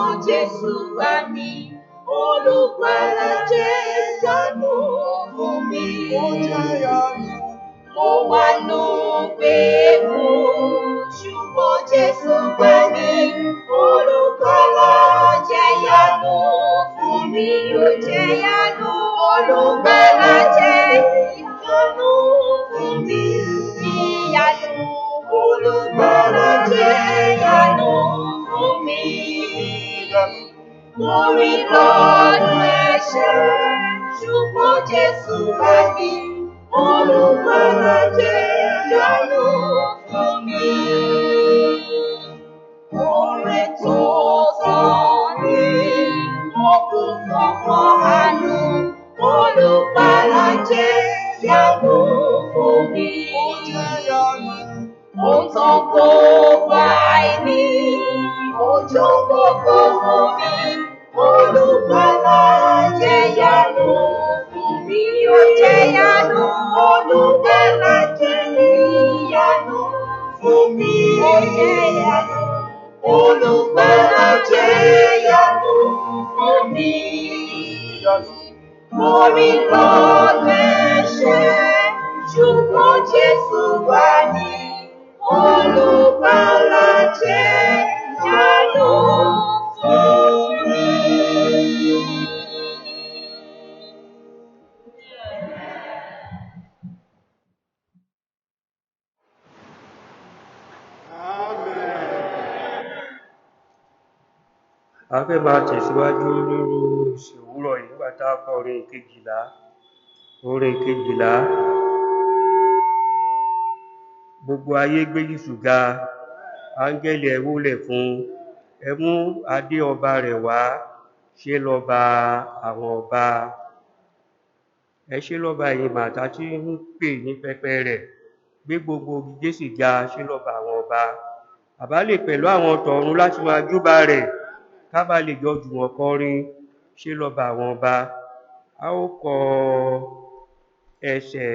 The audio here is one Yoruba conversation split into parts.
ṣùgbọ́n Jésù gbà mí. Olùgbàlà jẹ́ ìyanu fún mi. Ó jẹ́ ìyanu. Mo wà nù gbèkú, ṣùgbọ́n Jésù gbà mí. Olùgbàlà jẹ́ ìyanu fún mi. Ó jẹ́ ìyanu. Olùgbàlà jẹ́ ìyanu fún mi. Ìyanu. Olùgbàlà jẹ́ ìyanu fún mi. Mo rí lọ́dún ẹ̀ṣẹ̀, ṣùgbọ́n Jésù gbà mí. Olùgbàlà jẹ́ ìyanu fún mi. Oore tó tán ni mo kún fọ́pọ̀ àánú. Olùgbàlà jẹ́ ìyanu fún mi. Ó jẹ́ ìyanu. Ó tán gbogbo àìní, ó jọ gbogbo fún mi. Olùgbàlà jẹ́ ìyanu fún mi. Ó jẹ́ ìyanu. Olùgbàlà jẹ́ ìyanu fún mi. Ó jẹ́ ìyanu. Olùgbàlà jẹ́ ìyanu fún mi. Mo rí lọ́dún ẹ̀ṣẹ̀, ṣùgbọ́n Jésù gbà mí. Olùgbàlà jẹ́ ìyanu fún mi. A fẹ́ máa tẹ̀síwájú nínú ìsìn òwúrọ̀ yìí nígbà tá a kọ orin kejìlá. Gbogbo ayé gbé Jésù ga, áńgẹ́lì ẹ wólẹ̀ fún, ẹ mú adé ọba rẹ̀ wá, ṣe lọ́ba àwọn ọba. Ẹ ṣe lọ́ba ẹ̀yin màtá tí ń pè ní pẹpẹ rẹ̀, gbé gbogbo Jésù ga, ṣe lọ́ba àwọn ọba. Àbá lè pẹ̀lú àwọn tọ̀run láti máa júbà rẹ̀, ká bá lè jọ jùmọ̀ kọrin, ṣe lọ́ba àwọn ọba. A ó kọ ẹsẹ̀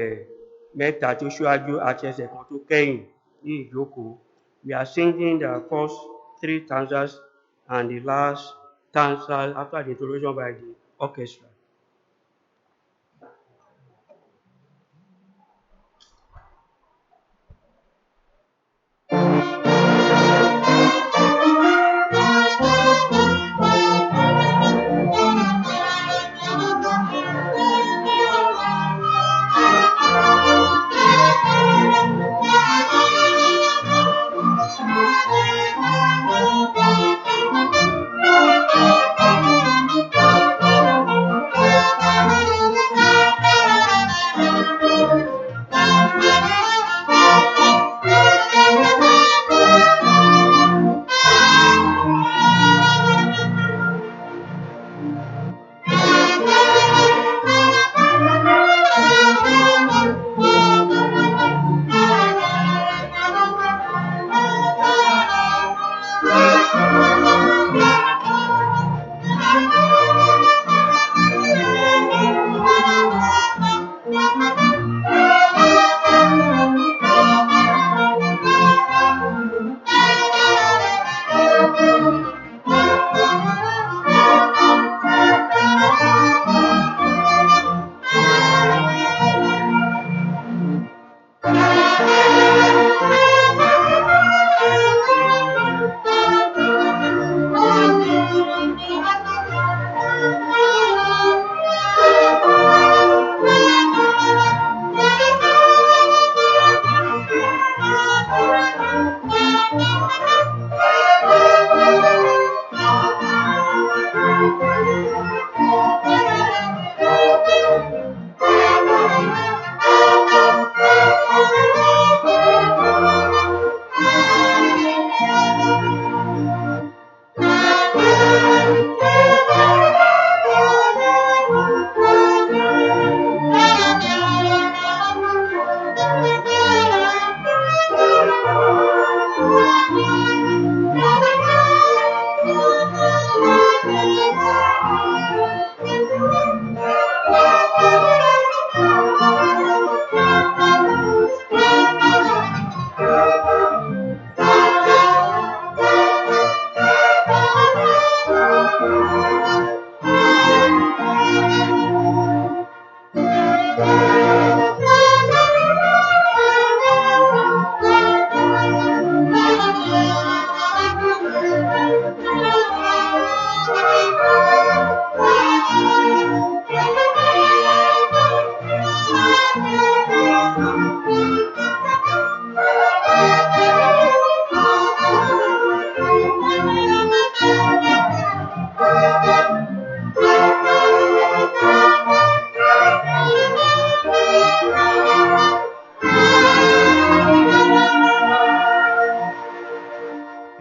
mẹ́ta tó ṣíwájú àti ẹsẹ̀ kan tó kẹ́yìn ní ìjókòó. We are singing the first 3 stanzas and the last stanza after the introduction by the orchestra.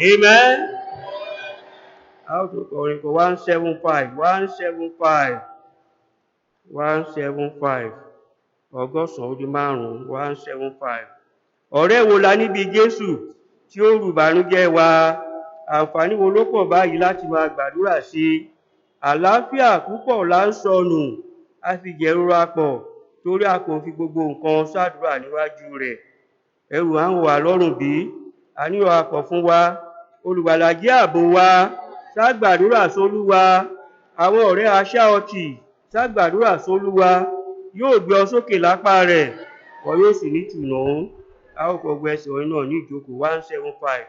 Amen. How to kọrin kọ 175 ọgọ́sàn-án ó dín márùn-ún 175. Ọ̀rẹ́ wo la níbi Jésù tí ó rù ìbànújẹ́ wa? Àǹfààní wo ló pọ̀ báyìí láti máa gbàdúrà sí? Àlàáfíà púpọ̀ là ń sọnù, a sì jẹ̀rora pọ̀ torí a kò fi gbogbo nǹkan ṣàdúrà níwájú rẹ̀. Ẹrù à ń wọ̀ wá lọ́rùn bí? A nílò apọ̀ fún wa. Olùgbàlà jẹ́ ààbò wa, ṣàgbàdúrà sólúwa. Àwọn ọ̀rẹ́ aṣá ọtí, ṣàgbàdúrà sólúwa. Yóò gbé ọ sókè lápá rẹ̀, wọ́n yóò sì ní tùnú. A ó kọ gbé ẹsẹ̀ orin náà ní ìjókòó 175.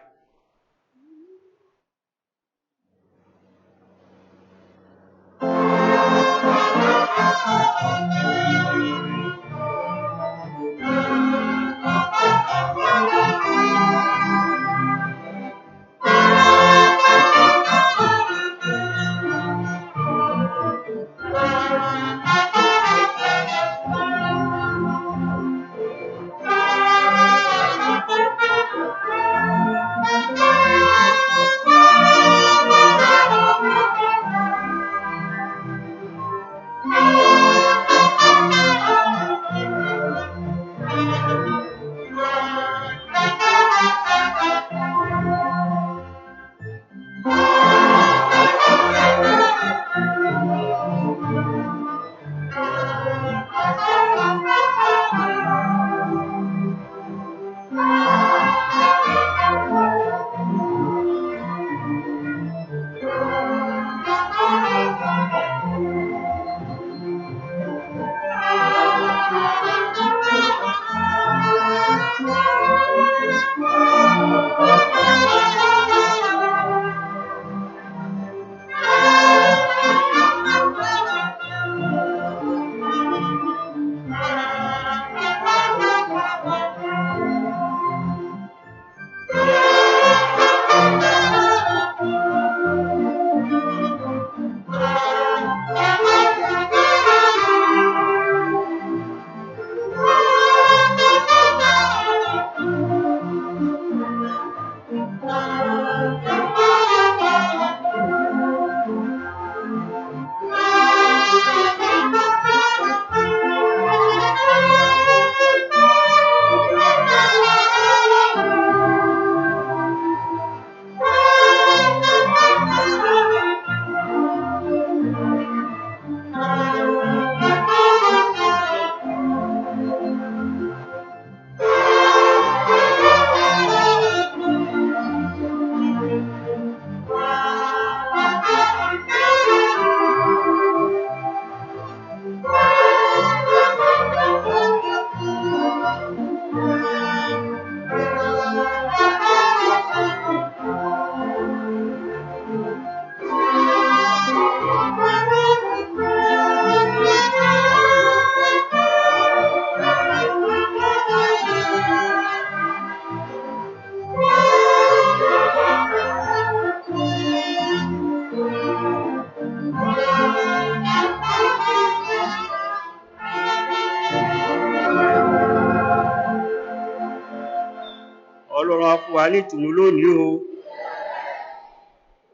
Ọlọ́run á fún wa ní ìtùnú lónìí o.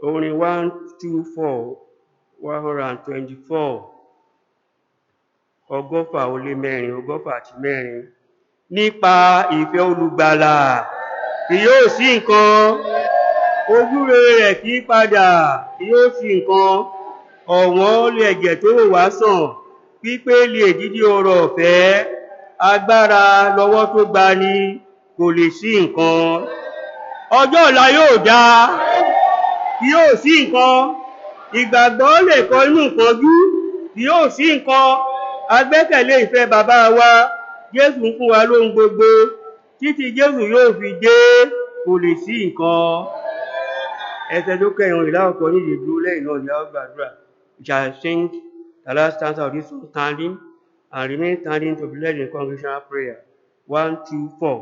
Orin 124 124. Nípa ìfẹ́ olùgbàlà kì yóò sí nǹkan, ojúrere rẹ̀ kì í padà, kì yóò sí nǹkan. Ọ̀wọ́n lè ẹ̀jẹ̀ tó wò wá sàn, pípé lè dídí ọrọ̀ ọ̀fẹ́, agbára lọ́wọ́ tó gbani, kò lè sí nǹkan. Ọjọ́ ọ̀la yóò dáa, kì yóò sí nǹkan. Ìgbàgbọ́ lè kọ inú ìpọ́njú, kì yóò sí nǹkan. Agbẹ́kẹ̀lé ìfẹ́ bàbá wa, Jésù ń fún wa lóhun gbogbo, títí Jésù yóò fi dé, kò lè sí nǹkan. Ẹsẹ̀ tó kẹ́yìn ìlà ọkọ̀ ní ìdúró lẹ́yìn náà ni a ó gbàdúrà. We shall sing the last stanza of this song standing and remain standing to be led in congregational prayer. 1, 2, 4.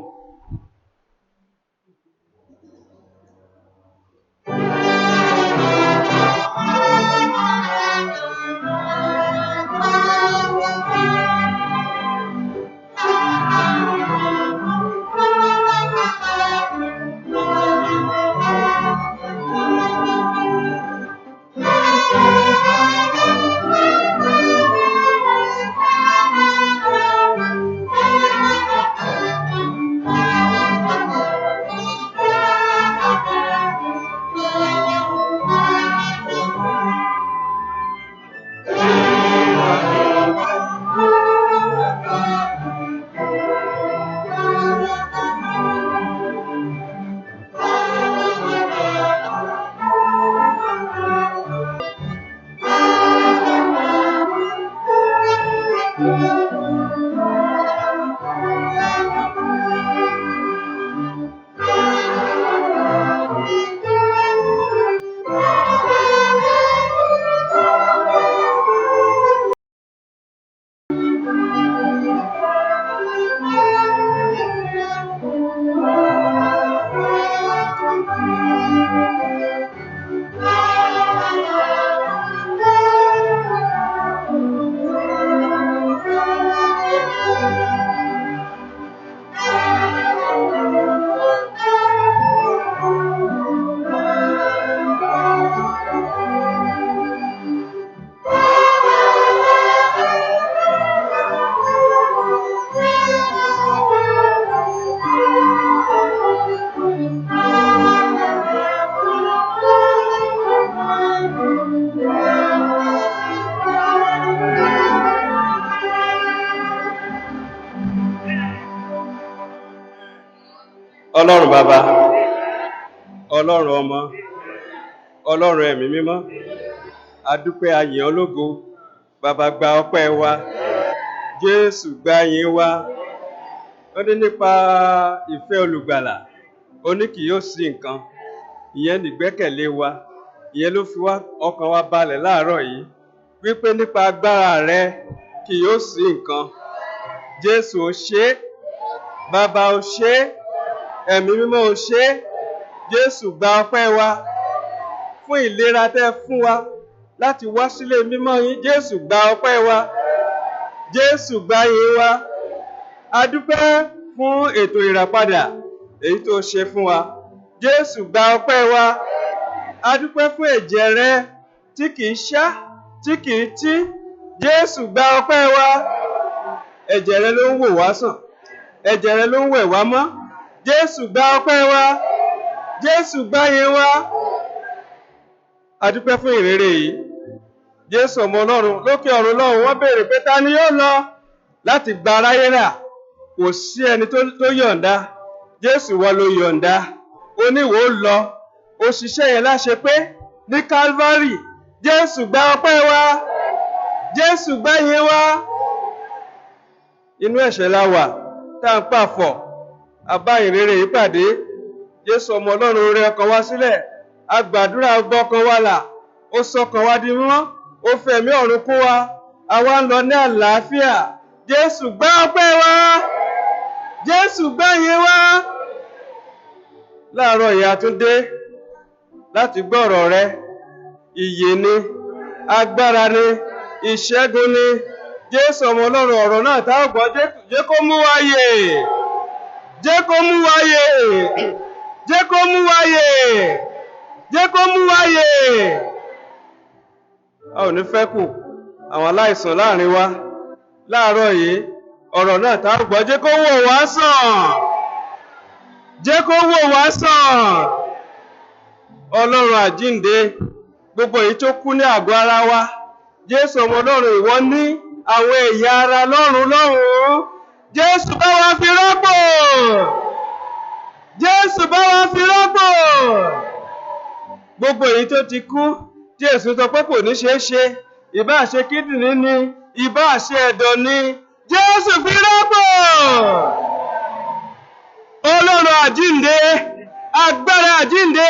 Ọlọ́run bàbá, Ọlọ́run ọmọ, Ọlọ́run ẹ̀mí mímọ́, a dúpẹ́ a yìn ọ́ lógo, bàbá gba ọpẹ́ wa, Jésù gba ìyìn wa. Ó ní nípa ìfẹ́ olùgbàlà, ó ní kì yóò sí nǹkan, ìyẹn nìgbẹ́kẹ̀lé wa, ìyẹn ló fi wá ọkàn wa balẹ̀ láàárọ̀ yìí, wípé nípa agbára rẹ kì yóò sí nǹkan. Jésù ó ṣe é, bàbá ó ṣe é, ẹ̀mí mímọ́ ó ṣe é. Jésù gba ọpẹ́ wa fún ìlera tẹ́ fún wa láti wá sílé mímọ́ yín. Jésù gba ọpẹ́ wa, Jésù gba ìyìn wa. A dúpẹ́ fún ètò ìràpadà èyí tó ṣe fún wa. Jésù gba ọpẹ́ wa. A dúpẹ́ fún ẹ̀jẹ̀ rẹ tí kìí ṣá, tí kìí tí. Jésù gba ọpẹ́ wa. Ẹ̀jẹ̀ rẹ ló ń wò wá sàn, ẹ̀jẹ̀ rẹ ló ń wẹ̀ wá mọ́. Jésù gba ọpẹ́ wa, Jésù gba ìyìn wa. A dúpẹ́ fún ìrere yìí. Jésù ọmọ Ọlọ́run lókè ọ̀run lọ́hùn, wọ́n béèrè pé ta ni yóò lọ láti gba aráyé là? Kò sí ẹni tó yọ̀ǹda. Jésù wọ́n ló yọ̀ǹda. Ó ní ìwọ lọ, ó ṣiṣẹ́ yẹn láṣẹ pé ní Calvary. Jésù gba ọpẹ́ wa, Jésù gba ìyìn wa. Inú ẹ̀ṣẹ̀ la wà tá à ń pàfọ̀, a bá ìrere yìí pàdé. Jésù ọmọ Ọlọ́run rẹ ọkàn wa sílẹ̀, a gbàdúrà gbọ́kàn wa là, ó sọkàn wa di mímọ́, ó fẹ̀mí ọ̀run kún wa, àwa ń lọ ní àlàáfíà. Jésù gba ọpẹ́ wa, Jésù gba ìyìn wa. Láàárọ̀ yìí a tún dé láti gbọ́ ọ̀rọ̀ rẹ. Ìyè ni, agbára ni, ìṣẹ́gun ni. Jésù ọmọ Ọlọ́run, ọ̀rọ̀ náà tá ò gbọ́, jẹ́ kó mú wa yè, jẹ́ kó mú wa yè, jẹ́ kó mú wa yè, jẹ́ kó mú wa yè. A ò ní fẹ́ kù àwọn aláìsàn láàrin wa. Láàárọ̀ yìí ọ̀rọ̀ náà tá ò gbọ́, jẹ́ kó wò wá sàn, jẹ́ kó wò wá sàn. Ọlọ́run àjíǹde, gbogbo èyí tó kú ní àgọ́ ara wa, Jésù ọmọ Ọlọ́run, ìwọ ní àwọn ẹ̀yà ara lọ́run. Jésù bá wa fi rọ́pò, Jésù bá wa fi rọ́pò. Gbogbo èyí tó ti kú, Jésù sọ pé kò ní ṣeé ṣe, ìbá ṣe kídìnrín ni, ìbá ṣe ẹ̀dọ̀ ni, Jésù fi rọ́pò. Ọlọ́run àjíǹde, agbára àjíǹde,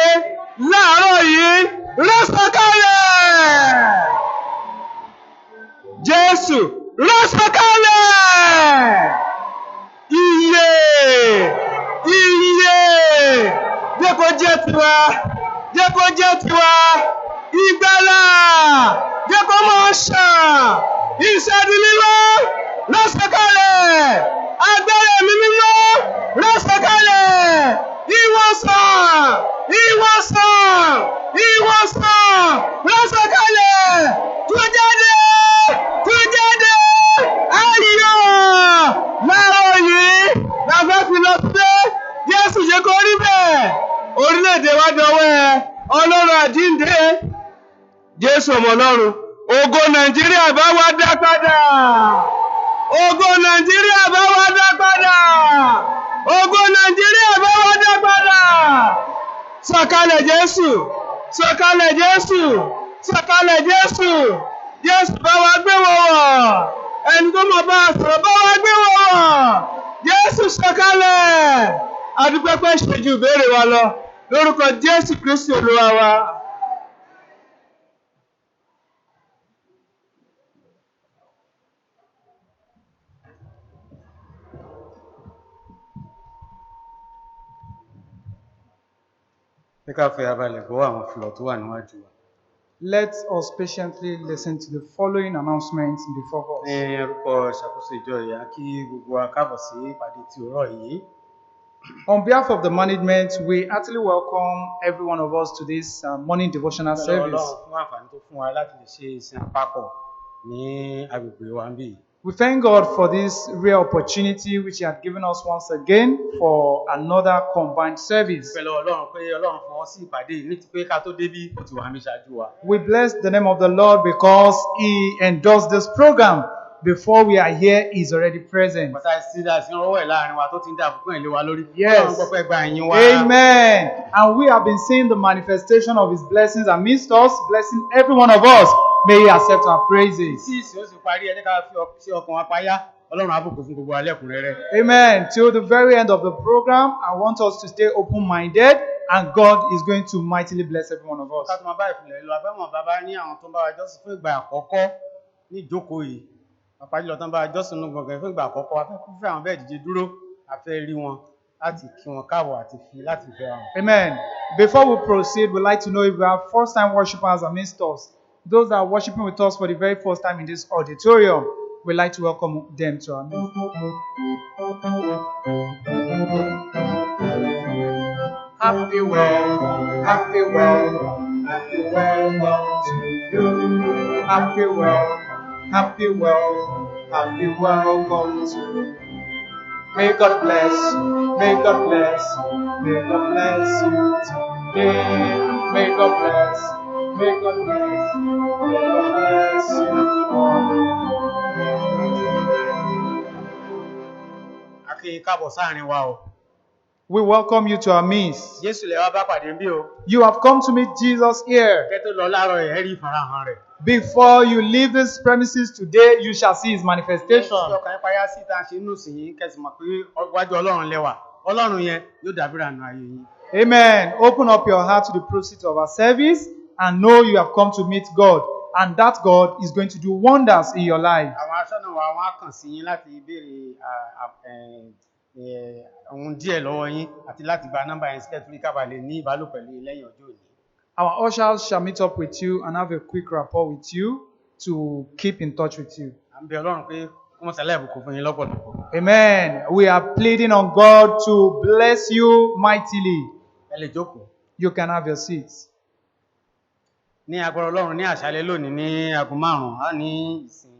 láàárọ̀ yìí rọ́sọ̀kalẹ̀. Jésù rọ́sọ̀kalẹ̀. Ìyè, ìyè, jẹ́ kó jẹ́ tiwa, jẹ́ kó jẹ́ tiwa. Ìgbàlà, jẹ́ kó máa ṣàn. Ìṣẹ́gun mímọ́ rọ́sọ̀kalẹ̀. Agbára ẹ̀mí mímọ́ rọ́sọ̀kalẹ̀. Ìwòsàn, ìwòsàn, ìwòsàn rọ́sọ̀kalẹ̀. Tú jáde, tú jáde. Ayọ̀ láàárọ̀ yìí la fẹ́ fi lọ sí. Jésù jẹ́ kó rí bẹ́ẹ̀. Orílẹ̀-èdè wa dọwọ́ ẹ, Ọlọ́run àjíǹde. Jésù ọmọ Ọlọ́run, ògo Nàìjíríà bá wa dá padà. Ògo Nàìjíríà bá wa dá padà. Ògo Nàìjíríà bá wa dá padà. Sọ̀kalẹ̀ Jésù, sọ̀kalẹ̀ Jésù, sọ̀kalẹ̀ Jésù. Jésù bá wa gbé wọ̀ wọ̀. Ẹni tó mọ̀ bá sọ̀rọ̀ bá wa gbé wọ̀ wọ̀. Jésù sọ̀kalẹ̀. A dúpẹ́ pé ṣe ju ìbéèrè wa lọ. Lórúkọ Jésù Kristi Olúwa wa. Ẹ ká fẹ́ abalẹ̀ gbọ́ àwọn fìlọ̀ tó wà níwájú wa. Let us patiently listen to the following announcements before us. Ní orúkọ ìṣàkóso ìjọ ìyá kí gbogbo wa káàbọ̀ sí ìpàdé ti òwúrọ̀ yìí. On behalf of the management, we heartily welcome every one of us to this morning devotional service. Ọlọ́run fún àǹfààní tó fún wa láti lè ṣe ìsìn àpapọ̀ ní agbègbè wa ń bì. We thank God for this rare opportunity which He had given us once again for another combined service. Pẹ̀lú Ọlọ́run pé Ọlọ́run fọwọ́ sí ìpàdé yìí ní ti pé ká tó débí ó ti wà mí ṣáájú wa. We bless the name of the Lord because He endorsed this program before we are here, He's already present. Bàtà ìsídà sí ọwọ́ ẹ̀ láàrin wa tó ti ń dá àbùkún ìlé wa lórí. Yes. Ọlọ́run gbọ́ pé gba ìyìn wa. Amen. And we have been seeing the manifestation of His blessings amidst us, blessing every one of us. May He accept our praises. Tí ìsìn ó sì parí ẹ jẹ́ ká fi ọkàn wa payá. Ọlọ́run á bùkún fún gbogbo wa lẹ́kùnrẹ́rẹ́. Amen. Till the very end of the program, I want us to stay open-minded, and God is going to mightily bless every one of us. Ká tó máa bá ìfìlẹ̀ lọ, afẹ́mọ̀ bàbá ní àwọn tó ń bá wa jọ́sìn fún ìgbà àkọ́kọ́ ní ìjókòó yìí. Pàápàá jùlọ tó ń bá wa jọ́sìn nínú gbọ̀ngàn fún ìgbà àkọ́kọ́, a fẹ́ kú fún àwọn bẹ́ẹ̀ dìde dúró, a fẹ́ rí wọn láti kí wọn káàbọ̀ àti fi láti fẹ́ wọn. Amen. Before we proceed, we'd like to know if we have first-time worshipers amidst us. Those that are worshiping with us for the very first time in this auditorium, we'd like to welcome them to our midst. Happy welcome, happy welcome, happy welcome to you. Happy welcome, happy welcome, happy welcome to you. May God bless you, may God bless you, may God bless you today. May God bless you, may God bless you, may God bless you all. A kí yín káàbọ̀ sáàrin wa o. We welcome you to our midst. Jésù lẹ wá bá pàdé ń bí o. You have come to meet Jesus here. Kẹ́ tó lọ láàárọ̀ ẹ̀ rí ìfarahàn rẹ̀. Before you leave these premises today, you shall see His manifestation. Ṣé ọkàn yín payá sí tá a ṣe nínú ìsìn yìí kẹ́sì mọ̀ pé wájú Ọlọ́run lẹ́wà. Ọlọ́run yẹn yóò dàbíra nù ayé yín. Amen. Open up your heart to the proceeds of our service and know you have come to meet God. And that God is going to do wonders in your life. Àwọn aṣọ́nà wa wọ́n á kàn sí yín láti béèrè ohun díẹ̀ lọ́wọ́ yín àti láti gba nọ́mbà yẹn sílẹ̀ torí ká bàa lè ní ìbálòpọ̀ pẹ̀lú lẹ́yìn ọjọ́ òní. Our ushers shall meet up with you and have a quick rapport with you to keep in touch with you. À ń bẹ Ọlọ́run pé kó mọ̀ sálẹ̀ ìbùkún fún yín lọ́pọ̀lọpọ̀. Amen. We are pleading on God to bless you mightily. Ẹ lè jókòó. You can have your seats. Ní agbára Ọlọ́run ní àṣálẹ́ lónìí ní aago 5 á ní ìsìn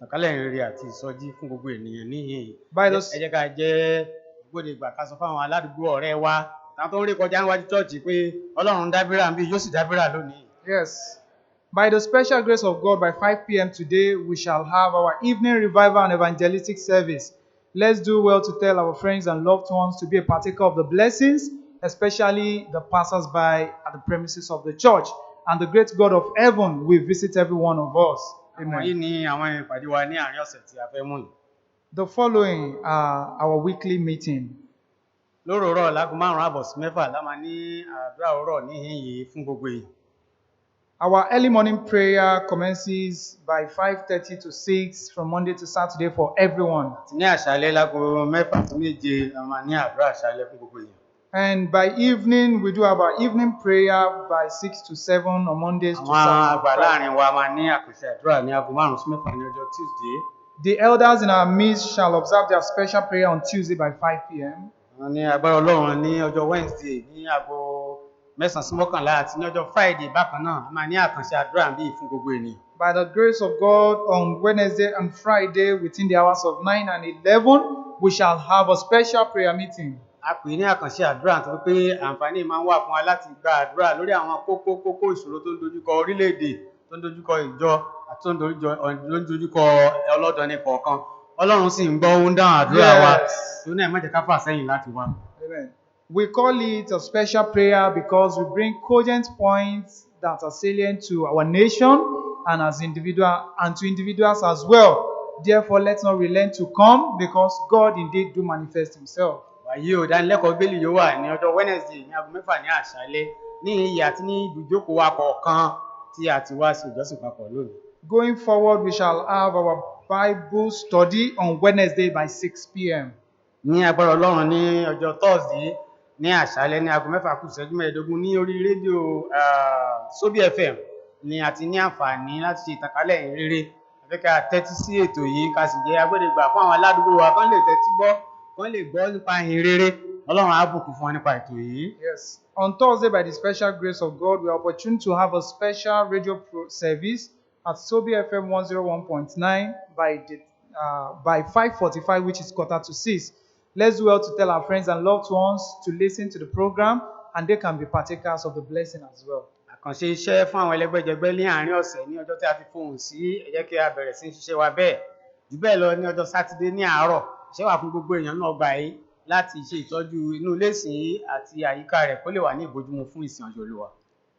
ìtànkálẹ̀ ìrere àti ìsọjí fún gbogbo ènìyàn níhìn. By those- Ẹ jẹ́ ká jẹ́ gbọ́dọ̀ ìgbà ká sọ fáwọn aládùúgbò ọ̀rẹ́ wa táwọn tó ń rí kọjá níwájú chọ́ọ̀chì pé Ọlọ́run dábírà ń bí yóò sì dábírà lónìí. Yes. By the special grace of God, by 5 p.m. today, we shall have our evening revival and evangelistic service. Let's do well to tell our friends and loved ones to be a partaker of the blessings, especially the passers-by at the premises of the church. And the great God of heaven will visit every one of us. Àwọn yìí Amen. ni àwọn ìpàdé wa ní àárín ọ̀sẹ̀ tí a fẹ́ mú yìí. The following are our weekly meeting. Lóròórọ̀ láago 5 sí 6 la máa ní àdúrà òwúrọ̀ níhìn yìí fún gbogbo èèyàn. Our early morning prayer commences by 5:30 to 6 from Monday to Saturday for everyone. Àti ní àṣálẹ́ láago 6 sí 7 la máa ní àdúrà àṣálẹ́ fún gbogbo èèyàn. And by evening, we do have our evening prayer by 6 to 7 on Mondays to Àwọn àgbà Saturday. láàrin wa máa ní àpèsè àdúrà ní aago 5 sí 6 ní ọjọ́ Tuesday. The elders in our midst shall observe their special prayer on Tuesday by 5 p.m. Wọ́n ní agbára Ọlọ́run ní ọjọ́ Wednesday ní aago 9 sí 11 àti ní ọjọ́ Friday bákan náà a máa ní àkànṣe àdúrà bí fún gbogbo ènìyàn. By the grace of God, on Wednesday and Friday, within the hours of 9 and 11, we shall have a special prayer meeting. A pè ní àkànṣe àdúrà tó pé àǹfààní máa ń wà fún wa láti gba àdúrà lórí àwọn kókó ìṣòro tó ń dojúkọ orílẹ̀-èdè, tó ń dojúkọ ìjọ àti tó ń dojúkọ ọlọ́dọni kọ̀ọ̀kan. Ọlọ́run sì ń gbọ́ ó ń dáhùn àdúrà wa. Yes. Tó náà má jẹ́ ká fà sẹ́yìn láti wá. Amen. We call it a special prayer because we bring cogent points that are salient to our nation and to individuals as well. Therefore, let's not relent to come because God indeed do manifest Himself. Wàyí ò dánilẹ́kọ̀ọ́ bẹ́ẹ̀lì yóò wà ní ọjọ́ Wednesday ní aago 6 ní àṣálẹ́ ní iyì àti ní ibùjókòó wa kọ̀ọ̀kan tí a ti wá sí ìjọsìn papọ̀ lónìí. Going forward, we shall have our Bible study on Wednesday by 6 p.m. Ní agbára Ọlọ́run ní ọjọ́ Thursday ní àṣálẹ́ ní aago 6:15 ní orí rédíò Sobi FM ni a ti ní àǹfààní láti ṣe ìtànkálẹ̀ ìrere. Ẹ fẹ́ ká tẹ́tí sí ètò yìí ká sì jẹ́ agbẹ́dẹ̀gbà fún àwọn aládùúgbò wa kán lè tẹ́tí gbọ́ kán lè gbọ́ nípa ìrere. Ọlọ́run á bùkún fún wa nípa ètò yìí. Yes. On Thursday, by the special grace of God, we are opportune to have a special radio service at Sobi FM 101.9 by 5:45, which is 5:45. Let's do well to tell our friends and loved ones to listen to the program, and they can be partakers of the blessing as well. Àkànṣe iṣẹ́ fún àwọn ẹlẹ́gbẹ́jẹgbẹ́ ní àárín ọ̀sẹ̀ ní ọjọ́ tí a ti fohùn sí ẹ jẹ́ kí a bẹ̀rẹ̀ sí ṣiṣẹ́ wa bẹ́ẹ̀ jù bẹ́ẹ̀ lọ ní ọjọ́ Sátidé ní àárọ̀ iṣẹ́ wà fún gbogbo èèyàn náà gbà yìí láti ṣe ìtọ́jú inú ilé ìsìn àti àyíká rẹ̀ kó lè wà ní ìbójúmu fún ìsìn ọjọ́ Olúwa.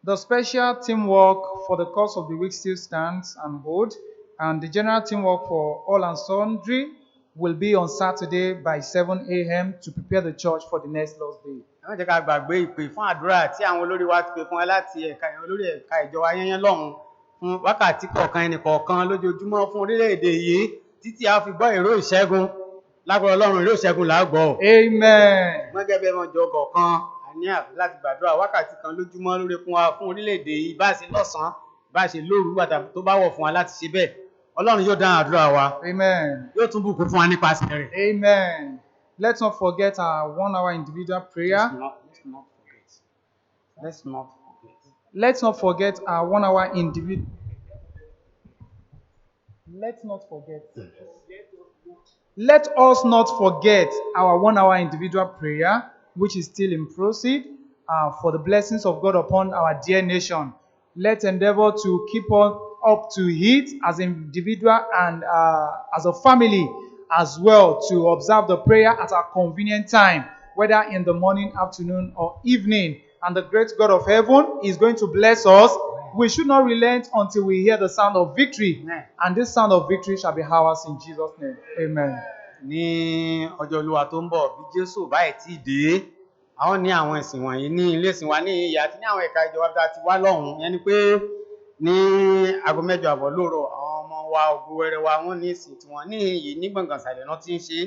The special teamwork for the course of the week still stands and hold, and the general teamwork for all and sundry will be on Saturday by 7 a.m. to prepare the church for the next Lord's Day. Ẹ má jẹ́ ká gbàgbé ìpè fún àdúrà tí àwọn olórí wa ti pè fún wa láti olórí ẹ̀ka ìjọ wa yẹnyẹn lọ́hùn fún wákàtí kọ̀ọ̀kan ẹnì kọ̀ọ̀kan lójoojúmọ́ fún orílẹ̀-èdè yìí títí a fi gbọ́ ìró ìṣẹ́gun lágbára Ọlọ́run ìró ìṣẹ́gun là á gbọ́. Amen. Gẹ́gẹ́ bí ẹmọ ìjọ kọ̀ọ̀kan a ní láti gbàdúrà wákàtí kan lójúmọ́ lórí fún wa fún orílẹ̀-èdè yìí bá ṣe lọ́sàn-án bá ṣe lóru àtàbí tó bá wọ̀ fún wa láti ṣe bẹ́ẹ̀. Ọlọ́run yóò dáhùn àdúrà wa. Amen. Yóò tún bùkún fún wa nípasẹ̀ rẹ̀. Amen. Let's not forget our 1 hour individual prayer. Let's not forget our 1 hour individual. Let us not forget our 1 hour individual prayer, which is still in proceed, for the blessings of God upon our dear nation. Let's endeavor to keep on up to it as an individual and as a family as well, to observe the prayer at a convenient time, whether in the morning, afternoon, or evening. And the great God of heaven is going to bless us. We should not relent until we hear the sound of victory. Amen. And this sound of victory shall be ours in Jesus' name. Amen. Ní ọjọ́ Olúwa tó ń bọ̀ bí Jésù báyìí tí dé, àwọn ní àwọn ìsìn wọ̀nyí ní ilé ìsìn wa ní ìyá àti ní àwọn ẹ̀ka ìjọba bí a ti wá lọ́hùn-ún. Yẹn ni pé ní aago 7 àbọ̀ lóòrọ̀ àwọn ọmọ wa ògo wẹrẹ wa wọ́n ní ìsìn tí wọ́n ní ìyí ní gbọ̀ngàn ìsàlẹ̀ náà ti ń ṣe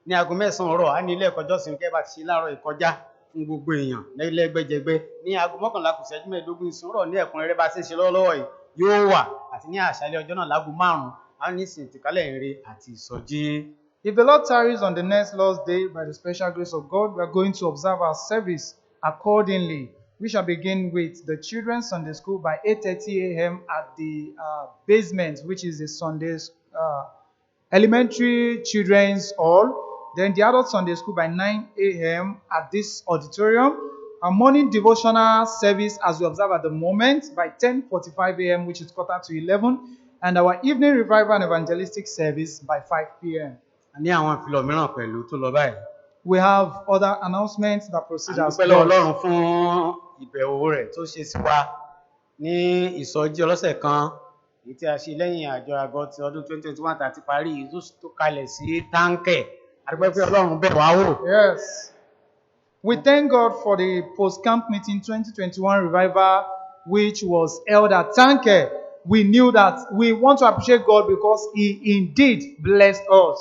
ní aago 9 rọ̀ á ní ilé ẹ̀kọ́ jọ́sìn kẹ́ bá ti ṣe láàárọ̀ ìkọjá fún gbogbo èèyàn lẹ́gbẹ́jẹgbẹ́ ní aago 11 kù ìṣẹ́jú 15 ìsìn rọ̀ ní ẹ̀kúnrẹ́rẹ́ bá ṣe ń ṣe lọ́wọ́lọ́wọ́ yìí yóò wà àti ní àṣálẹ́ ọjọ́ náà láago 5 á ní ìsìn ìtìkálẹ̀ ìre àti ìsọjí. If the Lord tarries on the next Lord's Day, by the special grace of God, we are going to observe our service accordingly. We shall begin with the Children's Sunday School by 8:30 a.m. at the basement, which is the Sunday's elementary children's hall. Then the Adult Sunday School by 9 a.m. at this auditorium. Our morning devotional service, as we observe at the moment, by 10:45 a.m., which is 11:15, and our evening revival and evangelistic service by 5 p.m. Ní àwọn ìfilọ̀ mìíràn pẹ̀lú tó lọ báyìí. We have other announcements that proceed as follows. A dúpẹ́ lọ́wọ́ Ọlọ́run fún ìbẹ̀wò rẹ̀ tó ṣe sí wa ní ìsọjí ọlọ́sẹ̀ kan èyí tí a ṣe lẹ́yìn àjọ àgọ́ ti ọdún 2021 tàti parí ìlú tó kalẹ̀ sí Táǹkẹ̀. A dúpẹ́ pé Ọlọ́run bẹ̀ wá wò. Yes. We thank God for the post-camp meeting 2021 revival which was held at Táǹkẹ̀. We knew that we want to appreciate God because He indeed blessed us.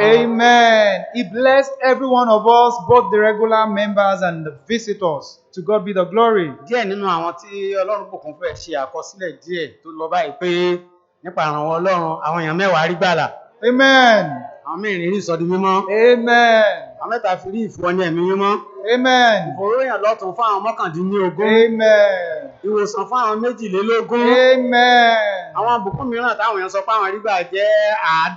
Amen. He blessed every one of us, both the regular members and the visitors. To God be the glory. Díẹ̀ nínú àwọn tí Ọlọ́run bùkún fẹ́ ṣe àkọsílẹ̀ díẹ̀ tó lọ báyìí pé nípa ìrànwọ́ Ọlọ́run àwọn èèyàn 10 rí gbàlà. Amen. Àwọn 4 rí ìsọdi mímọ́. Amen. Àwọn 3 fi rí ìfúnni ẹ̀mí mímọ́. Amen. Ìfòròyìn lọ́tún fún àwọn 19. Amen. Ìwòsàn fún àwọn 22. Amen. Àwọn ìbùkún mìíràn táwọn èèyàn sọ pé àwọn rí gbà jẹ́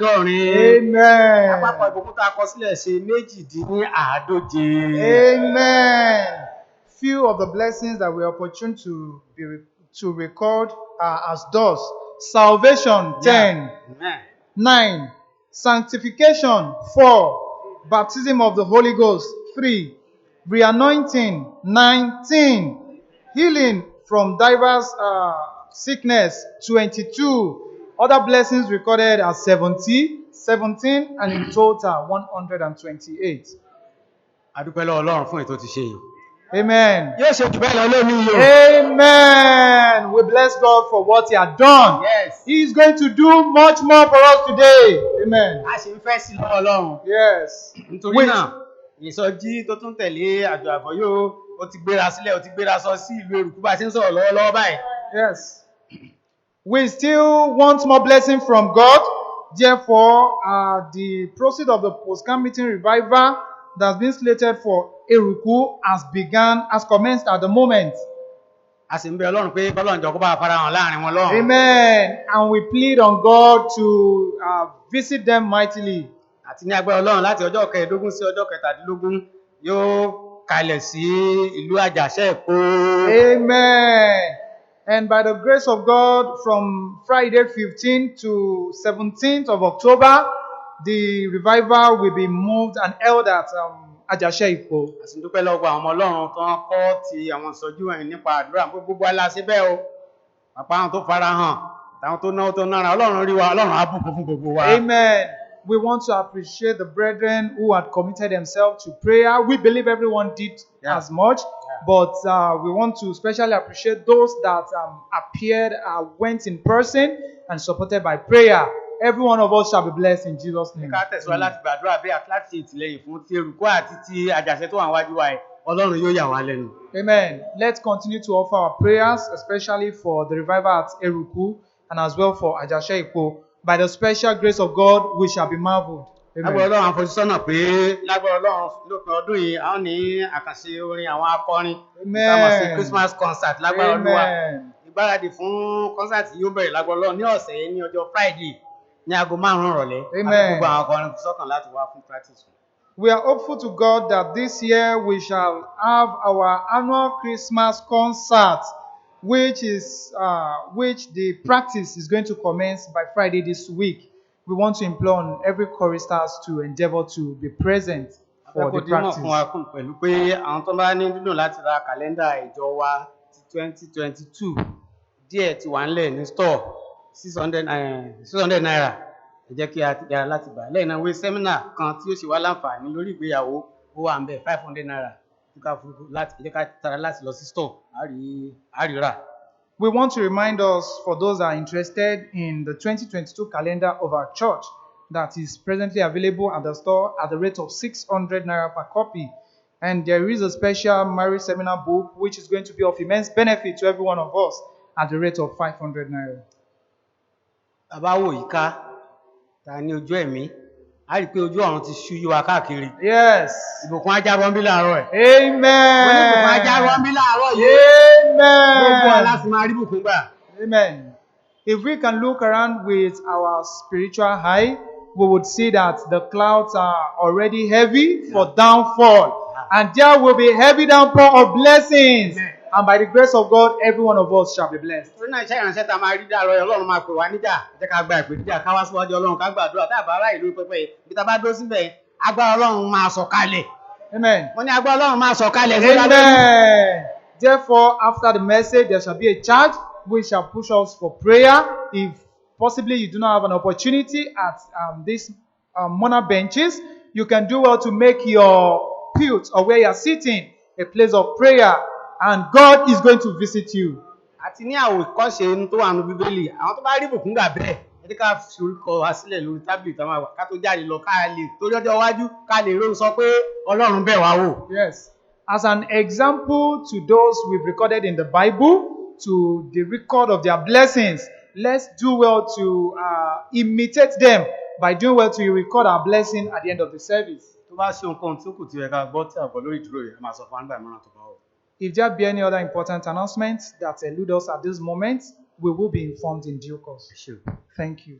70. Amen. Àpapọ̀ ìbùkún tá a kọ sílẹ̀ ṣe 142. Amen. Few of the blessings that we are opportune to record are as thus: salvation 10, Amen. 9, sanctification 4, baptism of the Holy Ghost 3, re-anointing 19, healing from diverse sickness 22, other blessings recorded as 17, and in total 128. Adúpẹ́ lọ́wọ́ Ọlọ́run fún ètò tí ṣe yìí. Amen. Yóò ṣe jù bẹ́ẹ̀ lọ lónìí yìí. Amen. We bless God for what He had done. Yes. He is going to do much more for us today. Amen. A ṣe ń fẹ́ sí lọ́wọ́ Ọlọ́run. Yes. Nítorí náà, ìsọjí tó tún tẹ̀lé àjọ àgọ́ yóò ó ti gbéra sílẹ̀, ó ti gbéra sọ sí ìlú Èrùkú bá ti ń sọ̀rọ̀ lọ́wọ́lọ́wọ́ báyìí. Yes. We still want more blessing from God. Therefore, the proceed of the post-camp meeting revival that has been slated for Èrùkú has commenced at the moment. A sì ń bẹ Ọlọ́run pé Ọlọ́run jọ̀ọ́ kó bá fara hàn láàrin wọn lọ́run. Amen. And we plead on God to visit them mightily. Àti ní agbára Ọlọ́run láti ọjọ́ 15 sí ọjọ́ 17 yóò kalẹ̀ sí ìlú Àjàṣẹ́ Èkó. Amen. And by the grace of God, from Friday 15th to 17th of October, the revival will be moved and held at Ajase Ipo. A sì ń dúpẹ́ lọ́wọ́ àwọn ọmọ Ọlọ́run tó ń kọ́ ti àwọn ìsọjí wọ̀nyí nípa àdúrà gbogbo aláṣẹ bẹ́ẹ̀ o. Pàpà àwọn tó fara hàn, táwọn tó náwó tó nára, Ọlọ́run rí wa, Ọlọ́run á bùkún fún gbogbo wa. Amen. We want to appreciate the brethren who had committed themselves to prayer. We believe everyone did as much, but we want to especially appreciate those that appeared, went in person, and supported by prayer. Every one of us shall be blessed in Jesus' name. Ká tẹ̀síwájú láti gbàdúrà bẹ́ẹ̀ àti láti ìtìlẹ́yìn fún ti Èrùkọ́ àti ti Àjàṣẹ́ tó wà wájú wa yìí. Ọlọ́run yóò yà wá lẹ́nu. Amen. Let's continue to offer our prayers, especially for the revival at Eruku and as well for Ajase Ipo. By the special grace of God, we shall be marveled. Lágbára Amen. Ọlọ́run àfojúsọ́nà pé lágbára Ọlọ́run lópin ọdún yìí a ó ní àkànṣe orin àwọn akọrin. Amen. Táwọn sí Christmas concert lágbára Olúwa. Amen. Ìgbáradì fún concert yóò bẹ̀rẹ̀ lágbára Ọlọ́run ní ọ̀sẹ̀ yìí ní ọjọ́ Friday ní aago 5 ìrọ̀lẹ́. Amen. Gbogbo àwọn akọrin sọ́kàn láti wá fún practice. We are hopeful to God that this year we shall have our annual Christmas concert, which the practice is going to commence by Friday this week. We want to implore on every choristers to endeavor to be present for the practice. Fún wa kún pẹ̀lú pé àwọn tó bá ní dídùn láti ra kàlẹ́ndà ìjọ wa ti 2022 díẹ̀ ti wà nílẹ̀ ní store 600 naira. Ẹ jẹ́ kí a ti yára láti gbà. Lẹ́yìn náà wé sẹ́mínà kan tí ó sì wá láǹfààní lórí ìgbéyàwó ó wà ń bẹ̀ 500 naira. Ẹ jẹ́ ká tara láti lọ sí store á rí rà. We want to remind us, for those that are interested in the 2022 calendar of our church, that is presently available at the store at the rate of 600 naira per copy. And there is a special marriage seminar book which is going to be of immense benefit to every one of us at the rate of 500 naira. Àbáwò yìí ká ta ní ojú ẹ̀mí, a rí pé ojú ọ̀run ti ṣú yíwa káàkiri. Yes. Ìbùkún ajá rọ́mbí láàárọ̀ ẹ̀. Amen. Wọ́n ní ìbùkún ajá rọ́mbí láàárọ̀ yìí. Gbogbo Amen. aláṣẹ máa rí bùkún gbà. Amen. If we can look around with our spiritual eye, we would see that the clouds are already heavy for downfall. And there will be heavy downpour of blessings. Amen. And by the grace of God, every one of us shall be blessed. Torí náà iṣẹ́ ìránṣẹ́ tá a máa rí dáàrọ̀ yẹn Ọlọ́run máa pè wá níjà. Jẹ́ ká gba ìpè níjà ká wá síwájú Ọlọ́run ká gbàdúrà tá a bá ráàyè lórí pẹpẹ yìí. Bí ta bá dó síbẹ̀ agbára Ọlọ́run máa sọ̀kalẹ̀. Amen. Wọ́n ní agbára Ọlọ́run máa sọ̀kalẹ̀ sí lálẹ́. Amen. Therefore, after the message, there shall be a charge which shall push us for prayer. If possibly you do not have an opportunity at these Mona benches, you can do well to make your pew or where you are sitting a place of prayer, and God is going to visit you. Àti ní àwòkọ́ṣe tó wà nínú Bíbélì, àwọn tó bá rí bùkún gbà bẹ́ẹ̀, ẹ jẹ́ ká fi orúkọ wa sílẹ̀ lórí tábìlì tá a máa wà ká tó jáde lọ ká lè torí ọjọ́ iwájú ká lè ró sọ pé Ọlọ́run bẹ̀ wá wò. Yes. As an example to those we've recorded in the Bible, to the record of their blessings, let's do well to imitate them by doing well to record our blessing at the end of the service. Tó bá ṣe nǹkan tí ó kù tí ẹ ká gbọ́ tí àgbọ̀ lórí ìdúró rẹ̀ máa sọ fún àgbà ìmọ̀ràn tó bá wọ̀. If there be any other important announcements that elude us at this moment, we will be informed in due course. Sure. Thank you.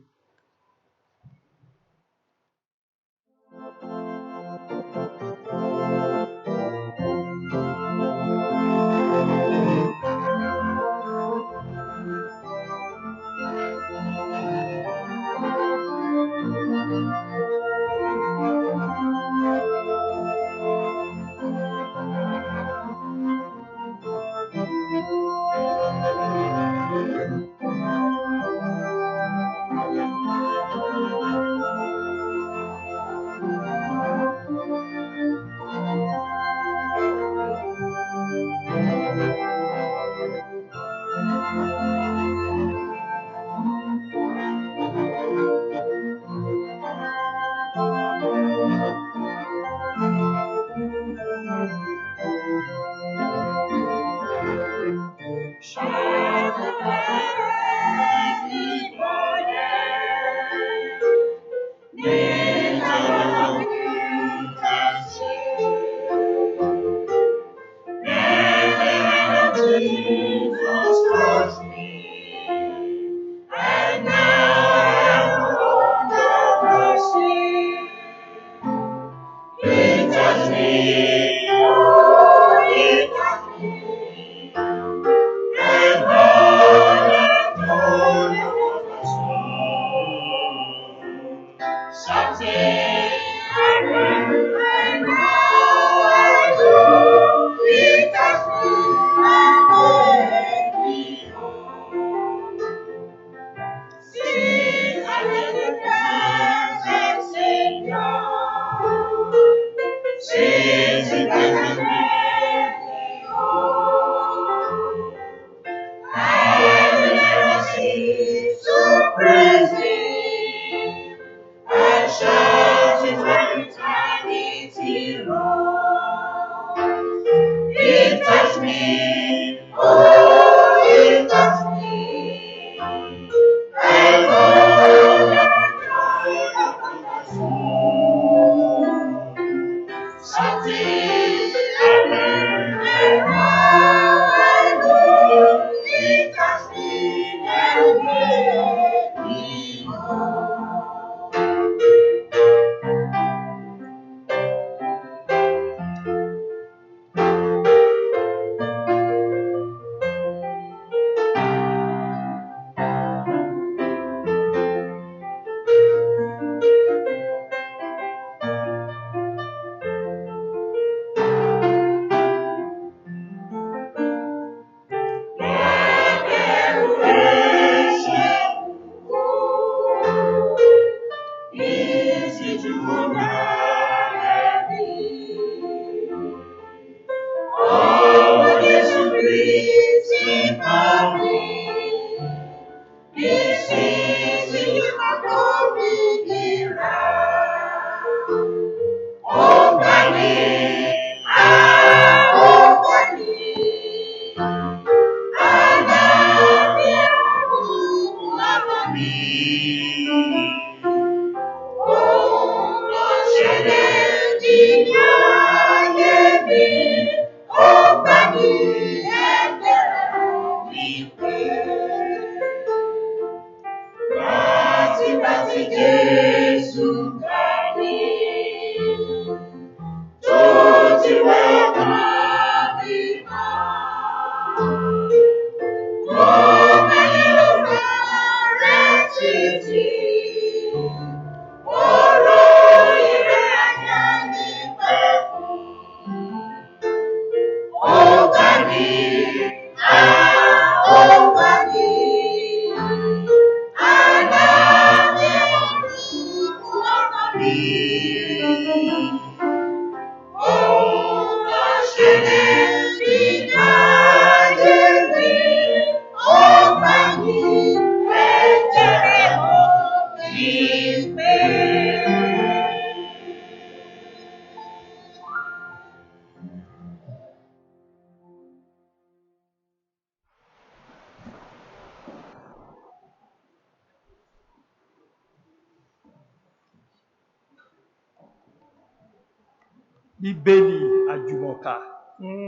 Bíbélì àjùmọ̀kà fún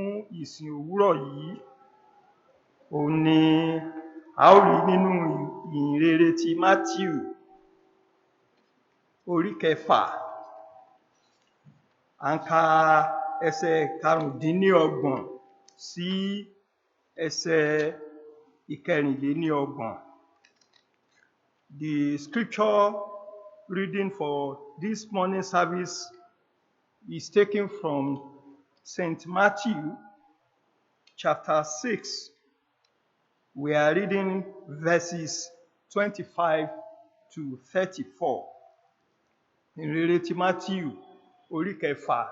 ìsìn òwúrọ̀ yìí òun ni a ó rí nínú ìhìnrere ti Mátíù orí 6 à ń ka ẹsẹ̀ 25 sí ẹsẹ̀ 26. The scripture reading for this morning service is taken from St. Matthew chapter 6. We are reading verses 25 to 34. Ìhìnrere ti Matthew orí 6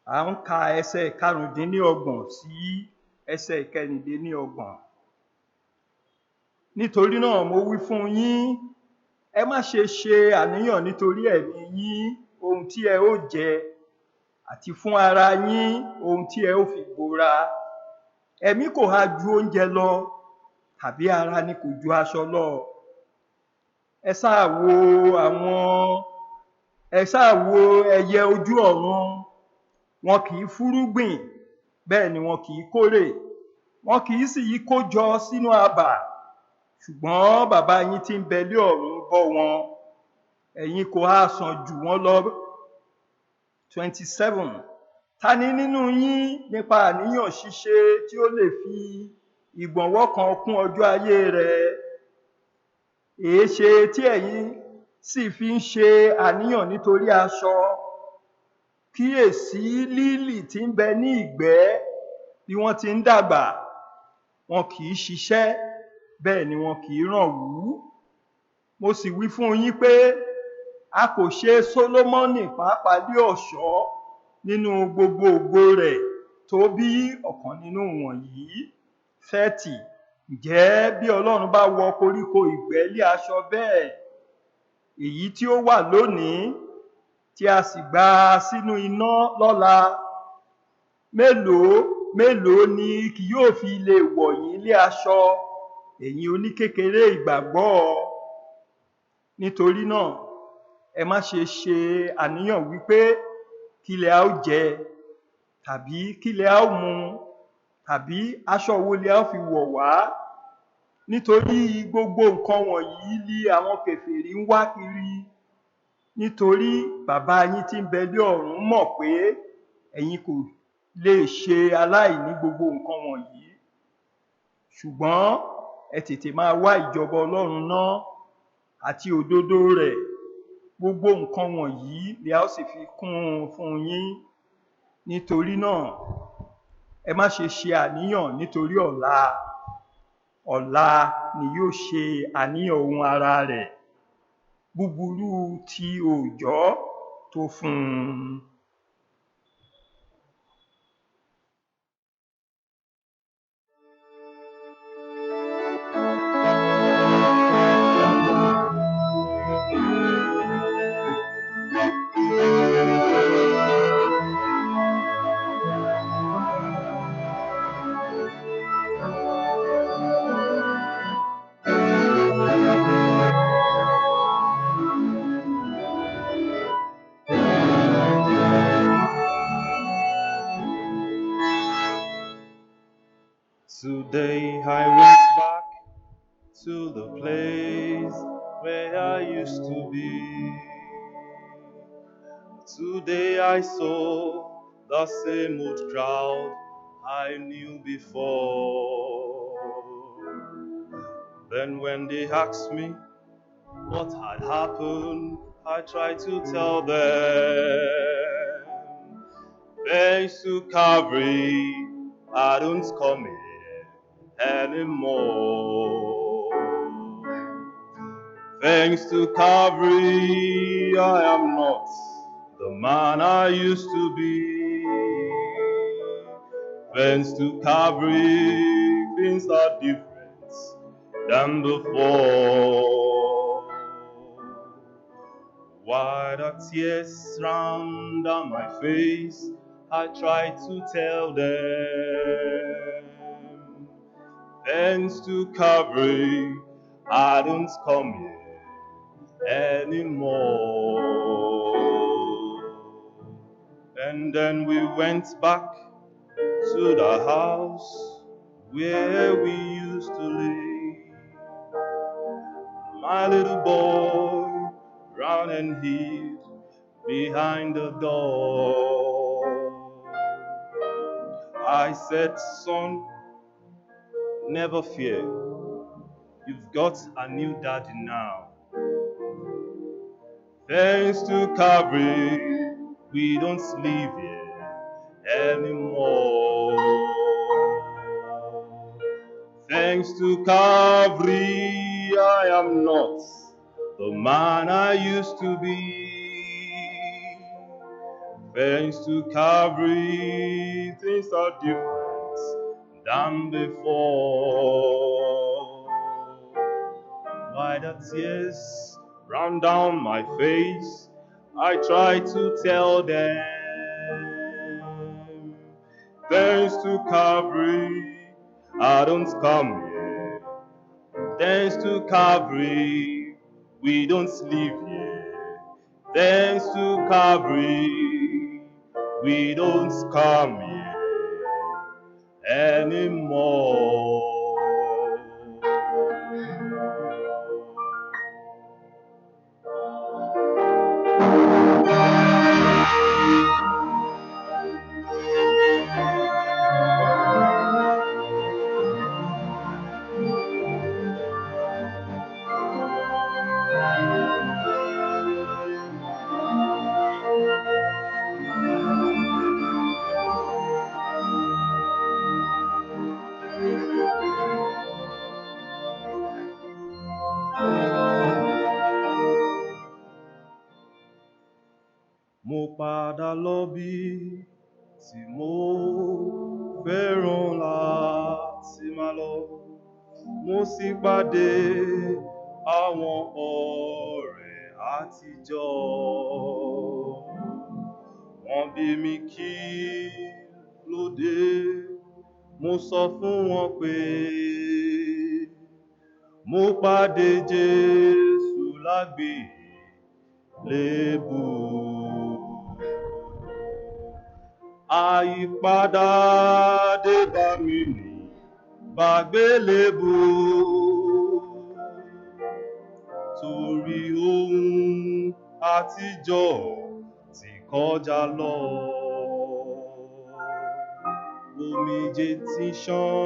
à ń ka ẹsẹ̀ 25 sí ẹsẹ̀ 26. Nítorí náà mo wí fún yín, ẹ má ṣe ṣe àníyàn nítorí ẹ̀mí yín ohun tí ẹ ó jẹ, àti fún ara yín ohun tí ẹ ó fi bora. Ẹ̀mí kò ha ju oúnjẹ lọ, tàbí ara ni kò ju aṣọ lọ. Ẹ sáà wo ẹyẹ ojú ọ̀run, wọn kì í fúrúgbìn, bẹ́ẹ̀ ni wọn kì í kórè, wọn kì í sì í kójọ sínú abà, ṣùgbọ́n bàbá yín tí ń bẹ lé ọ̀run bọ́ wọn. Ẹ̀yin kò ha sàn jù wọ́n lọ? 27. Ta ni nínú yín nípa àníyàn ṣíṣe tí ó lè fi ìgbọ̀nwọ́ kan kún ọjọ́ ayé rẹ̀? Èéṣe tí ẹ̀yin sì fi ń ṣe àníyàn nítorí aṣọ? Kíyèsí lílì tí ń bẹ ní ìgbẹ́ bí wọ́n ti ń dàgbà, wọn kì í ṣiṣẹ́, bẹ́ẹ̀ ni wọn kì í rànwú. Mo sì wí fún yín pé a kò ṣe Sólómọ́nì pàápàá lé ọ̀ṣọ́ nínú gbogbo ògo rẹ̀ tó bí ọ̀kan nínú wọ̀nyí. 30. Ǹjẹ́ bí Ọlọ́run bá wọ koríko ìgbẹ́ lé aṣọ bẹ́ẹ̀, èyí tí ó wà lónìí tí a sì gbà sínú iná lọ́la, mélòó ni kì yóò fi lè wọ̀ yín lé aṣọ, ẹ̀yin oníkékeré ìgbàgbọ́? Nítorí náà ẹ má ṣe ṣe àníyàn wípé kí lẹ a ó jẹ, tàbí kí lẹ a ó mu, tàbí aṣọ wo lẹ a ó fi wọ̀ wá. Nítorí gbogbo nǹkan wọ̀nyí ni àwọn kèfèrí ń wá kiri. Nítorí bàbá yín tí ń bẹ lé ọ̀run mọ̀ pé ẹ̀yin kò lè ṣe aláìní gbogbo nǹkan wọ̀nyí. Ṣùgbọ́n ẹ tètè máa wá ìjọba Ọlọ́run náà àti òdodo rẹ̀, gbogbo nǹkan wọ̀nyí ni a ó sì fi kún fún yín. Nítorí náà ẹ má ṣe ṣe àníyàn nítorí ọ̀la. Ọ̀la ni yóò ṣe àníyàn ohun ara rẹ̀. Búburú ti òòjọ́ tó fún un. Today I went back to the place where I used to be. Today I saw the same old crowd I knew before. Then when they asked me what had happened, I tried to tell them. Thanks to Calvary, I don't come here anymore. Thanks to Calvary, I am not the man I used to be. Thanks to Calvary, things are different than before. Why the tears round down my face? I tried to tell them. Thanks to Calvary, I don't come here anymore. And then we went back to the house where we used to live. My little boy ran and hid behind the door. I said, son, never fear. You've got a new daddy now. Thanks to Calvary, we don't live here anymore. Thanks to Calvary, I am not the man I used to be. Thanks to Calvary, things are different than before. Why the tears ran down my face? I tried to tell them. Thanks to Calvary, I don't come here. Thanks to Calvary, we don't live here. Thanks to Calvary, we don't come here anymore. Mo padà lọ bí tí mo fẹ́ràn láti máa lọ. Mo sì pàdé àwọn ọ̀rẹ́ àtijọ́. Wọ́n bi mí kí ló dé. Mo sọ fún wọn pé mo pàdé Jésù lágbélébùú. Àyípadà dé bá mi ní bàgbélébùú. Torí ohun àtijọ́ ti kọjá lọ. Omijé ti ṣàn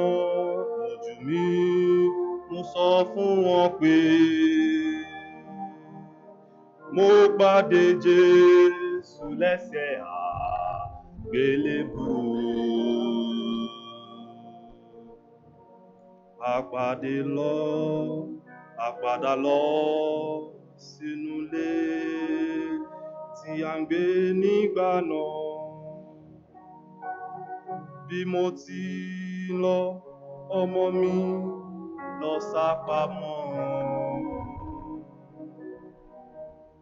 lójú mi, mo sọ fún wọn pé mo pàdé Jésù lẹ́sẹ̀ àgbélébùú. Àpadà lọ sínú ilé tí a ń gbé nígbà náà. Bí mo ti lọ, ọmọ mi lọ sápamọ́.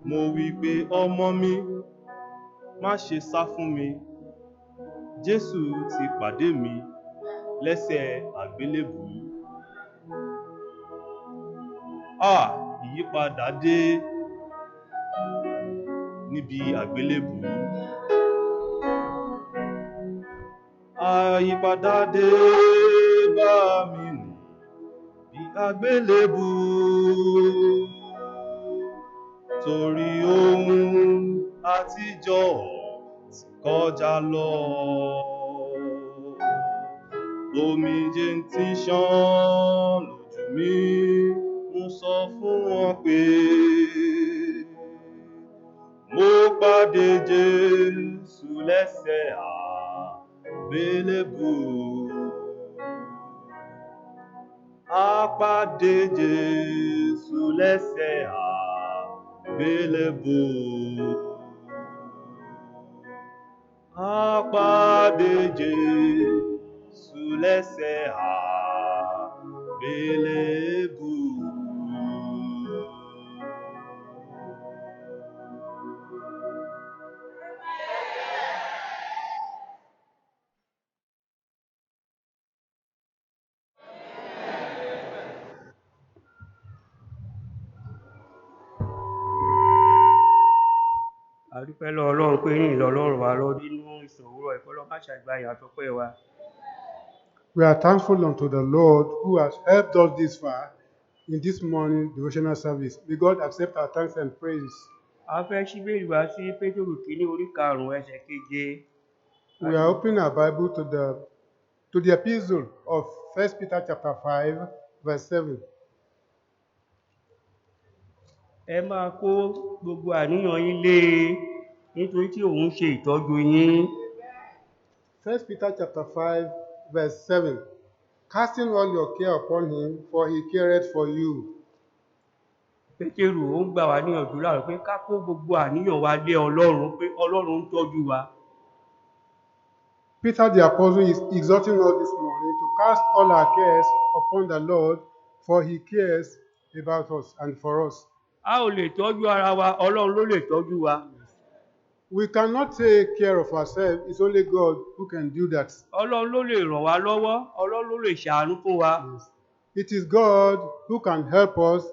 Mo wí pé ọmọ mi, má ṣe sá fún mi. Jésù ti pàdé mi lẹ́sẹ̀ àgbélébùú. Ìyípadà dé níbi àgbélébùú. Àyípadà dé bá gbà mí nì bí àgbélébù torí ohun àtijọ́ ti kọjá lọ. Omijé tí ṣàn lójú mi ń sọ fún wọn pé mo pàdé Jésù lẹ́sẹ̀ àgbélébù. A pàdé Jésù lẹ́sẹ̀ àgbélébù. A pàdé Jésù lẹ́sẹ̀ àgbélébù. A dúpẹ́ lọ́wọ́ Ọlọ́run pé yìnyín lọ́lọ́run wa lọ nínú ìṣòwúrọ̀ ìkọlọ́ má ṣàgbà ìyàtọ̀pẹ́ wa. We are thankful unto the Lord who has helped us this far in this morning devotional service. May God accept our thanks and praise. A fẹ́ ṣí Bíbélì wa sí Pétérù kìíní orí 5 ẹsẹ̀ 7. We are opening our Bible to the epistle of 1 Peter chapter 5, verse 7. Ẹ máa kó gbogbo àníyàn yín lé nítorí tí òun ṣe ìtọ́jú yín. 1 Peter chapter 5, verse 7. Casting all your care upon him, for he careth for you. Pétérù ó ń gbà wá níyànjú láàrín pé ká kó gbogbo àníyàn wa lé Ọlọ́run pé Ọlọ́run ń tọ́jú wa. Peter the apostle is exhorting us this morning to cast all our cares upon the Lord, for he cares about us and for us. A ò lè tọ́jú ara wa, Ọlọ́run ló lè tọ́jú wa. We cannot take care of ourselves. It's only God who can do that. Ọlọ́run ló lè ràn wá lọ́wọ́, Ọlọ́run ló lè ṣàánú fún wa. Yes. It is God who can help us.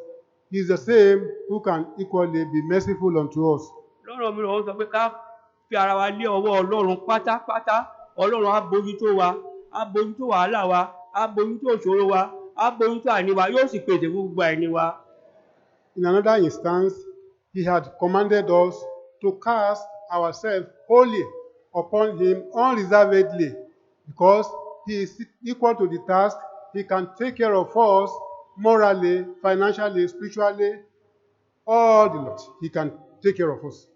He is the same who can equally be merciful unto us. Lọ́rọ̀ mi lọ́wọ́ sọ pé ká fi ara wa lé ọwọ́ Ọlọ́run pátápátá. Ọlọ́run á bójútó wa, á bójútó wàhálà wa, á bójútó ìṣòro wa, á bójútó àìní wa, yóò sì pèsè fún gbogbo àìní wa. In another instance, he had commanded us to cast ourselves wholly upon him unreservedly, because he is equal to the task. He can take care of us morally, financially, spiritually, all the lot. He can take care of us.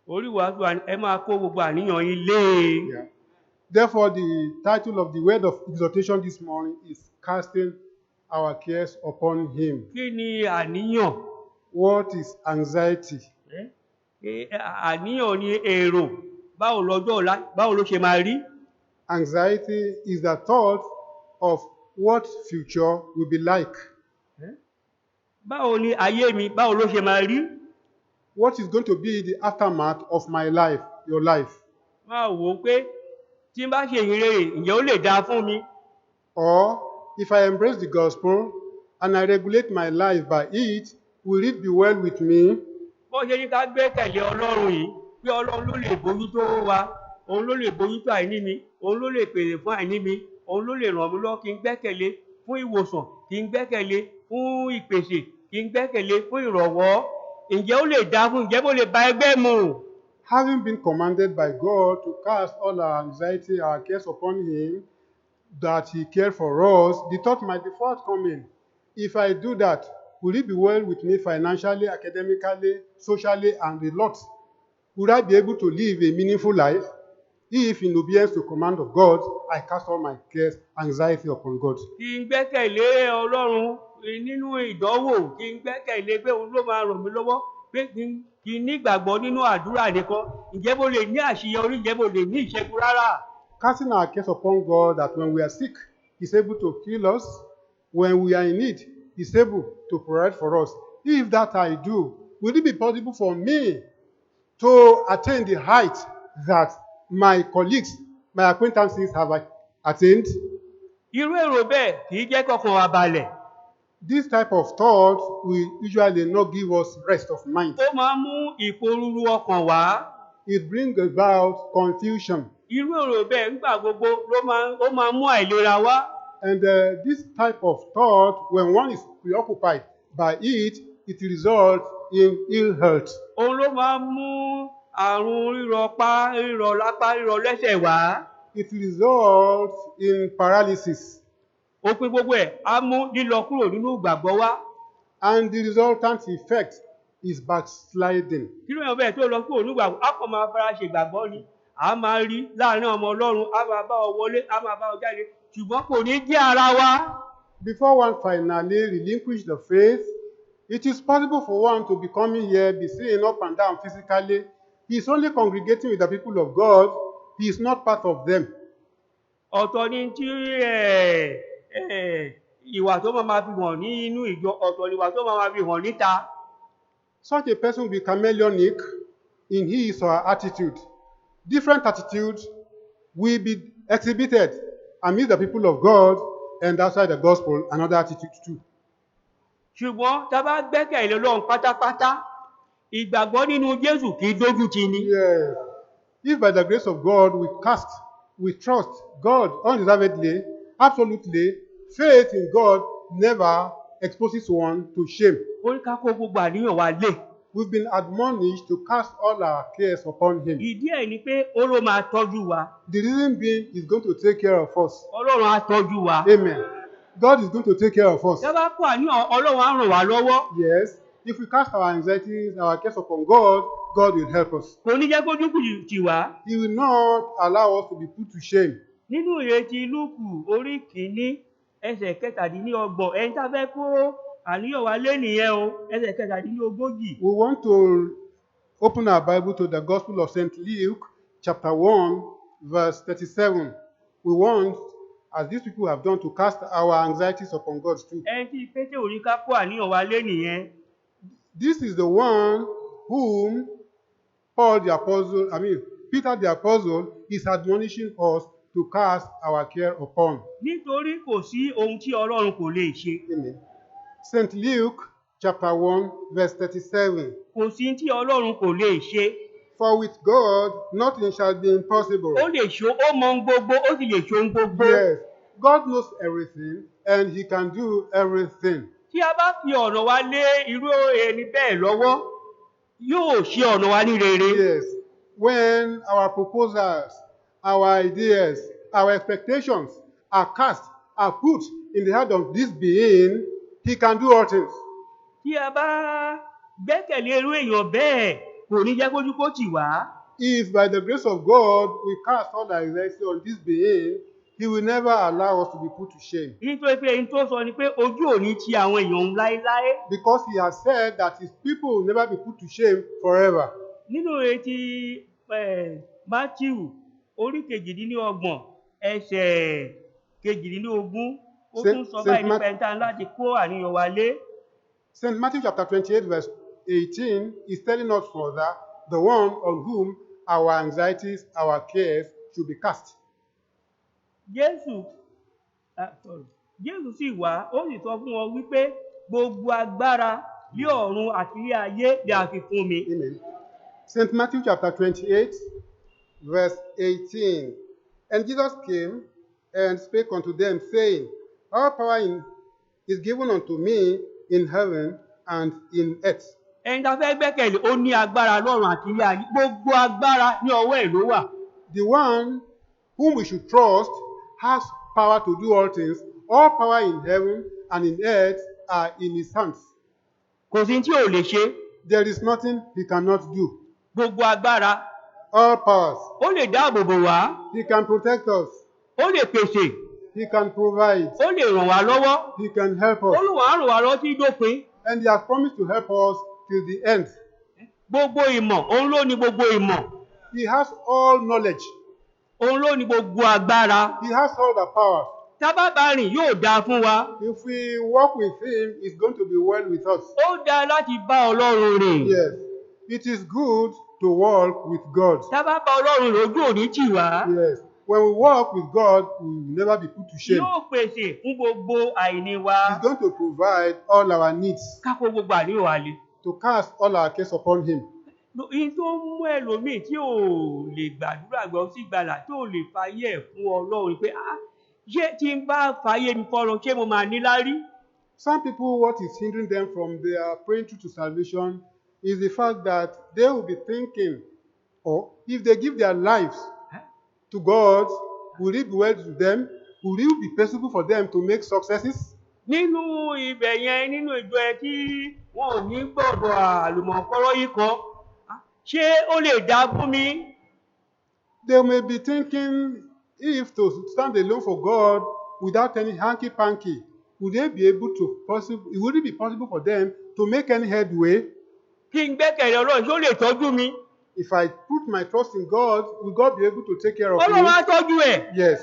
Orí wàásù ẹ máa kó gbogbo àníyàn yín lé. Yeah. Therefore, the title of the word of exhortation this morning is Casting Our Cares Upon Him. Kí ni àníyàn? What is anxiety? Àníyàn ni èrò. Báwo lọ́jọ́ ọ̀la, báwo ló ṣe máa rí? Anxiety is the thought of what future will be like. Báwo ni ayé mi, báwo ló ṣe máa rí? What is going to be the aftermath of my life, your life? Máa wò ó pé tí n bá ṣe ìyìn rere, ǹjẹ́ ó lè dáa fún mi? Or if I embrace the gospel and I regulate my life by it, will it be well with me? Bó ṣe ní ká gbẹ́kẹ̀lé Ọlọ́run yìí, pé Ọlọ́run ló lè bójútó wa, òun ló lè bójútó àìní mi, òun ló lè pèsè fún àìní mi, òun ló lè ràn mí lọ́wọ́ kí n gbẹ́kẹ̀lé fún ìwòsàn, kí n gbẹ́kẹ̀lé fún ìpèsè, kí n gbẹ́kẹ̀lé fún ìrànwọ́. Ǹjẹ́ ó lè dáa fún, ǹjẹ́ bó lè ba ẹgbẹ́ mu? Having been commanded by God to cast all our anxiety, our cares upon him, that he cared for us, the thought might be forthcoming. If I do that, will it be well with me financially, academically, socially, and a lot? Would I be able to live a meaningful life? If in obedience to command of God, I cast all my cares, anxiety upon God. Kí n gbẹ́kẹ̀lé Ọlọ́run nínú ìdánwò, kí n gbẹ́kẹ̀lé pé òun ló máa ràn mí lọ́wọ́, pé kí n nígbàgbọ́ nínú àdúrà nìkan. Ǹjẹ́ mo lè ní àṣeyọrí, ǹjẹ́ mo lè ní ìṣẹ́gun rárá? Casting our cares upon God, that when we are sick, he's able to heal us. When we are in need, he's able to provide for us. If that I do, will it be possible for me to attain the height that my colleagues, my acquaintances have attained? Irú èrò bẹ́ẹ̀ kì í jẹ́ kọ́kàn wa balẹ̀. This type of thought will usually not give us rest of mind. Ó máa ń mú ìpòrúru ọkàn wá. It brings about confusion. Irú èrò bẹ́ẹ̀ nígbà gbogbo ó máa ń mú àìlera wá. And this type of thought, when one is preoccupied by it, it results in ill health. Òun ló máa ń mú àrùn rírọ̀ lápá, rírọ̀ lẹ́sẹ̀ wá. It results in paralysis. Òpin gbogbo ẹ̀ á mú lílọ kúrò nínú ìgbàgbọ́ wá. And the resultant effect is backsliding. Kí ló yàn bẹ́ẹ̀ tó lọ kúrò nínú ìgbàgbọ́? Á kàn máa fara ṣe ìgbàgbọ́ ni. A máa rí láàrin ọmọ Ọlọ́run, a máa bá ọ wọlé, a máa bá ọ jáde, ṣùgbọ́n kò ní jẹ́ ara wa. Before one finally relinquish the faith, it is possible for one to be coming here, be seen up and down physically. He is only congregating with the people of God. He is not part of them. Ọ̀tọ̀ ni tí ìwà tó máa fi hàn ní inú ìjọ, ọ̀tọ̀ ni ìwà tó máa fi hàn níta. Such a person will be chameleonic in his or her attitude. Different attitudes will be exhibited amidst the people of God and outside the gospel, another attitude too. Ṣùgbọ́n tá bá gbẹ́kẹ̀lé Ọlọ́run pátápátá, ìgbàgbọ́ nínú Jésù kì í dójú tì ni. Yes. If by the grace of God we trust God unreservedly, absolutely, faith in God never exposes one to shame. Ó ní ká kó gbogbo àníyàn wa lé. We've been admonished to cast all our cares upon Him. Ìdí ẹ̀ ni pé ó ló máa tọ́jú wa. The reason being is going to take care of us. Ọlọ́run á tọ́jú wa. Amen. God is going to take care of us. Tá bá kó àníyàn, Ọlọ́run á ràn wá lọ́wọ́. Yes. If we cast our anxieties, our cares upon God, God will help us. Kò ní jẹ́ kójú kù tì wá. He will not allow us to be put to shame. Nínú ìrètí Lúùkù orí kìíní ẹsẹ̀ 17, ẹni tá fẹ́ kó àníyàn wa lé nìyẹn o, ẹsẹ̀ 17. We want to open our Bible to the Gospel of St. Luke, chapter 1, verse 37. We want, as these people have done, to cast our anxieties upon God too. Ẹni tí Pétérù ní ká kó àníyàn wa lé nìyẹn. This is the one whom Peter the Apostle is admonishing us to cast our care upon. Nítorí kò sí ohun tí Ọlọ́run kò lè ṣe. Amen. St. Luke, chapter 1, verse 37. Kò sí tí Ọlọ́run kò lè ṣe. For with God, nothing shall be impossible. Ó lè ṣe, ó mọ ohun gbogbo, ó sì lè ṣe ohun gbogbo. Yes, God knows everything and He can do everything. Tí a bá fi ọ̀nà wa lé irú ẹni bẹ́ẹ̀ lọ́wọ́, yóò ṣe ọ̀nà wa ní rere. Yes, when our proposals, our ideas, our expectations are put in the hand of this being, He can do all things. Tí a bá gbẹ́kẹ̀lé irú èèyàn bẹ́ẹ̀, kò ní jẹ́ kójú kó tì wá. If by the grace of God we cast all our anxiety on this being, He will never allow us to be put to shame. Nítorí pé èyí tó sọ ni pé ojú ò ní ti àwọn èèyàn láéláé. Because He has said that His people will never be put to shame forever. Nínú etí Matthew orí 28 ẹsẹ̀ 22, ó tún sọ báyìí nípa ẹni tá láti kó àníyàn wa lé. St. Matthew chapter 28 verse 18 is telling us further the one on whom our anxieties, our cares should be cast. Jésù sì wá, ó sì sọ fún wọn wípé gbogbo agbára ní ọ̀run àti ní ayé ni a fi fún mi. Amen. St. Matthew chapter 28 verse 18. And Jesus came and spake unto them, saying, all power is given unto me in heaven and in earth. Ẹni tá fẹ́ gbẹ́kẹ̀lé, ó ní agbára lọ́run àti ní ayé, gbogbo agbára ní ọwọ́ ẹ̀ ló wà. The one whom we should trust has power to do all things. All power in heaven and in earth are in His hands. Kò sí tí ò lè ṣe. There is nothing He cannot do. Gbogbo agbára. All powers. Ó lè dáàbò bò wá. He can protect us. Ó lè pèsè. He can provide. Ó lè ràn wá lọ́wọ́. He can help us. Olúwa ràn wá lọ́wọ́ tí dópin. And He has promised to help us till the end. Gbogbo ìmọ̀, òun ló ní gbogbo ìmọ̀. He has all knowledge. Òun ló ní gbogbo agbára. He has all the power. Tá bá bá rìn yóò dáa fún wa. If we walk with Him, it's going to be well with us. Ó dáa láti bá Ọlọ́run rìn. Yes, it is good to walk with God. Tá bá bá Ọlọ́run rìn, ojú ò ní tì wá. Yes, when we walk with God, we will never be put to shame. Yóò pèsè fún gbogbo àìní wa. He's going to provide all our needs. Ká kó gbogbo àníyàn wa lé. To cast all our cares upon Him. Ìyí tó mú ẹlòmíì tí ò lè gbàdúrà gbọ́ sí gbàlà, tí ò lè fayé ẹ̀ fún Ọlọ́run pé ṣé tí n bá fàyè mi fọ́lọ́run ṣé mo máa níláárí? Some people, what is hindering them from their praying through to salvation is the fact that they will be thinking, or if they give their lives to God, will it be well to them? Will it be possible for them to make successes? Nínú ibẹ̀ yẹn, nínú ìjọ ẹ tí wọn ò ní gbọ́dọ̀ àlùmọ̀kọ́rọ́ yìí kọ́, ṣé ó lè dá fún mi? They may be thinking, if to stand alone for God without any hanky-panky, would it be possible for them to make any headway? Kí n gbẹ́kẹ̀lé Ọlọ́run ṣé ó lè tọ́jú mi? If I put my trust in God, will God be able to take care of Ọlọ́run me? á tọ́jú ẹ̀. Yes,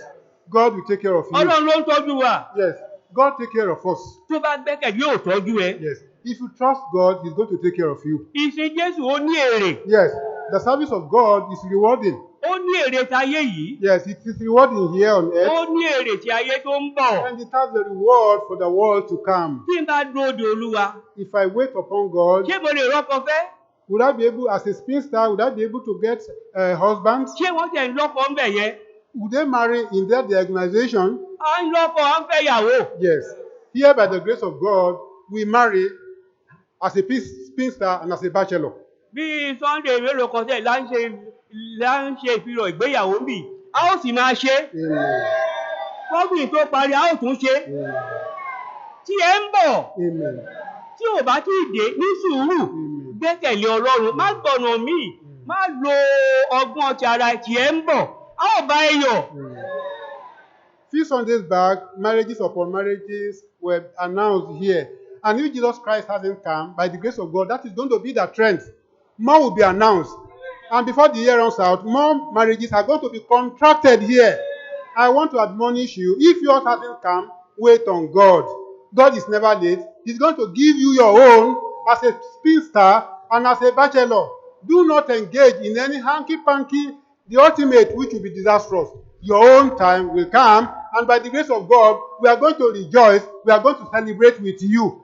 God will take care of you. Ọlọ́run ló ń tọ́jú wa. Yes, God take care of us. Tó bá gbẹ́kẹ̀lé yóò tọ́jú ẹ. Yes, if you trust God, He's going to take care of you. Ìsìn Jésù ó ní èrè. Yes, the service of God is rewarding. Ó ní èrè táyé yìí. Yes, it is rewarding here on Ó earth, ní èrè tí ayé tó ń bọ̀. and it has the reward for the world to come. Tí n bá dúró de Olúwa, If I wait upon God, ṣé mo lè rọ́kọ fẹ́? would I be able, as a spinster, would I be able to get a husband? Ṣé wọ́n tẹ̀ ń lọ́kọ ń bẹ̀ yẹn? Would they marry in their organization? À ń lọ́kọ, à ń fẹ́ yàwó. Yes. Here, by the grace of God, we marry as a spinster and as a bachelor. Bí Sunday mélòó kan tẹ̀ là ń ṣe ìfihàn ìgbéyàwó bì, a ó sì máa ṣe. Amen. Kọ́bìnrin tó parí, a ó tún ṣe. Tí ẹ ń bọ̀, Amen. tí ò bá tí ì dé ní sùúrù, gbẹ́kẹ̀lé Ọlọ́run, má gbọ̀nà míì, má lo ọgbọ́n ti ara tí ẹ ń bọ̀, a ó bá ẹ yọ̀. Few Sundays back, marriages upon marriages were announced here. And if Jesus Christ hasn't come, by the grace of God, that is going to be the trend. More will be announced. And before the year runs out, more marriages are going to be contracted here. I want to admonish you, if yours hasn't come, wait on God. God is never late. He's going to give you your own as a spinster and as a bachelor. Do not engage in any hanky-panky, the ultimate, which will be disastrous. Your own time will come, and by the grace of God, we are going to rejoice. We are going to celebrate with you.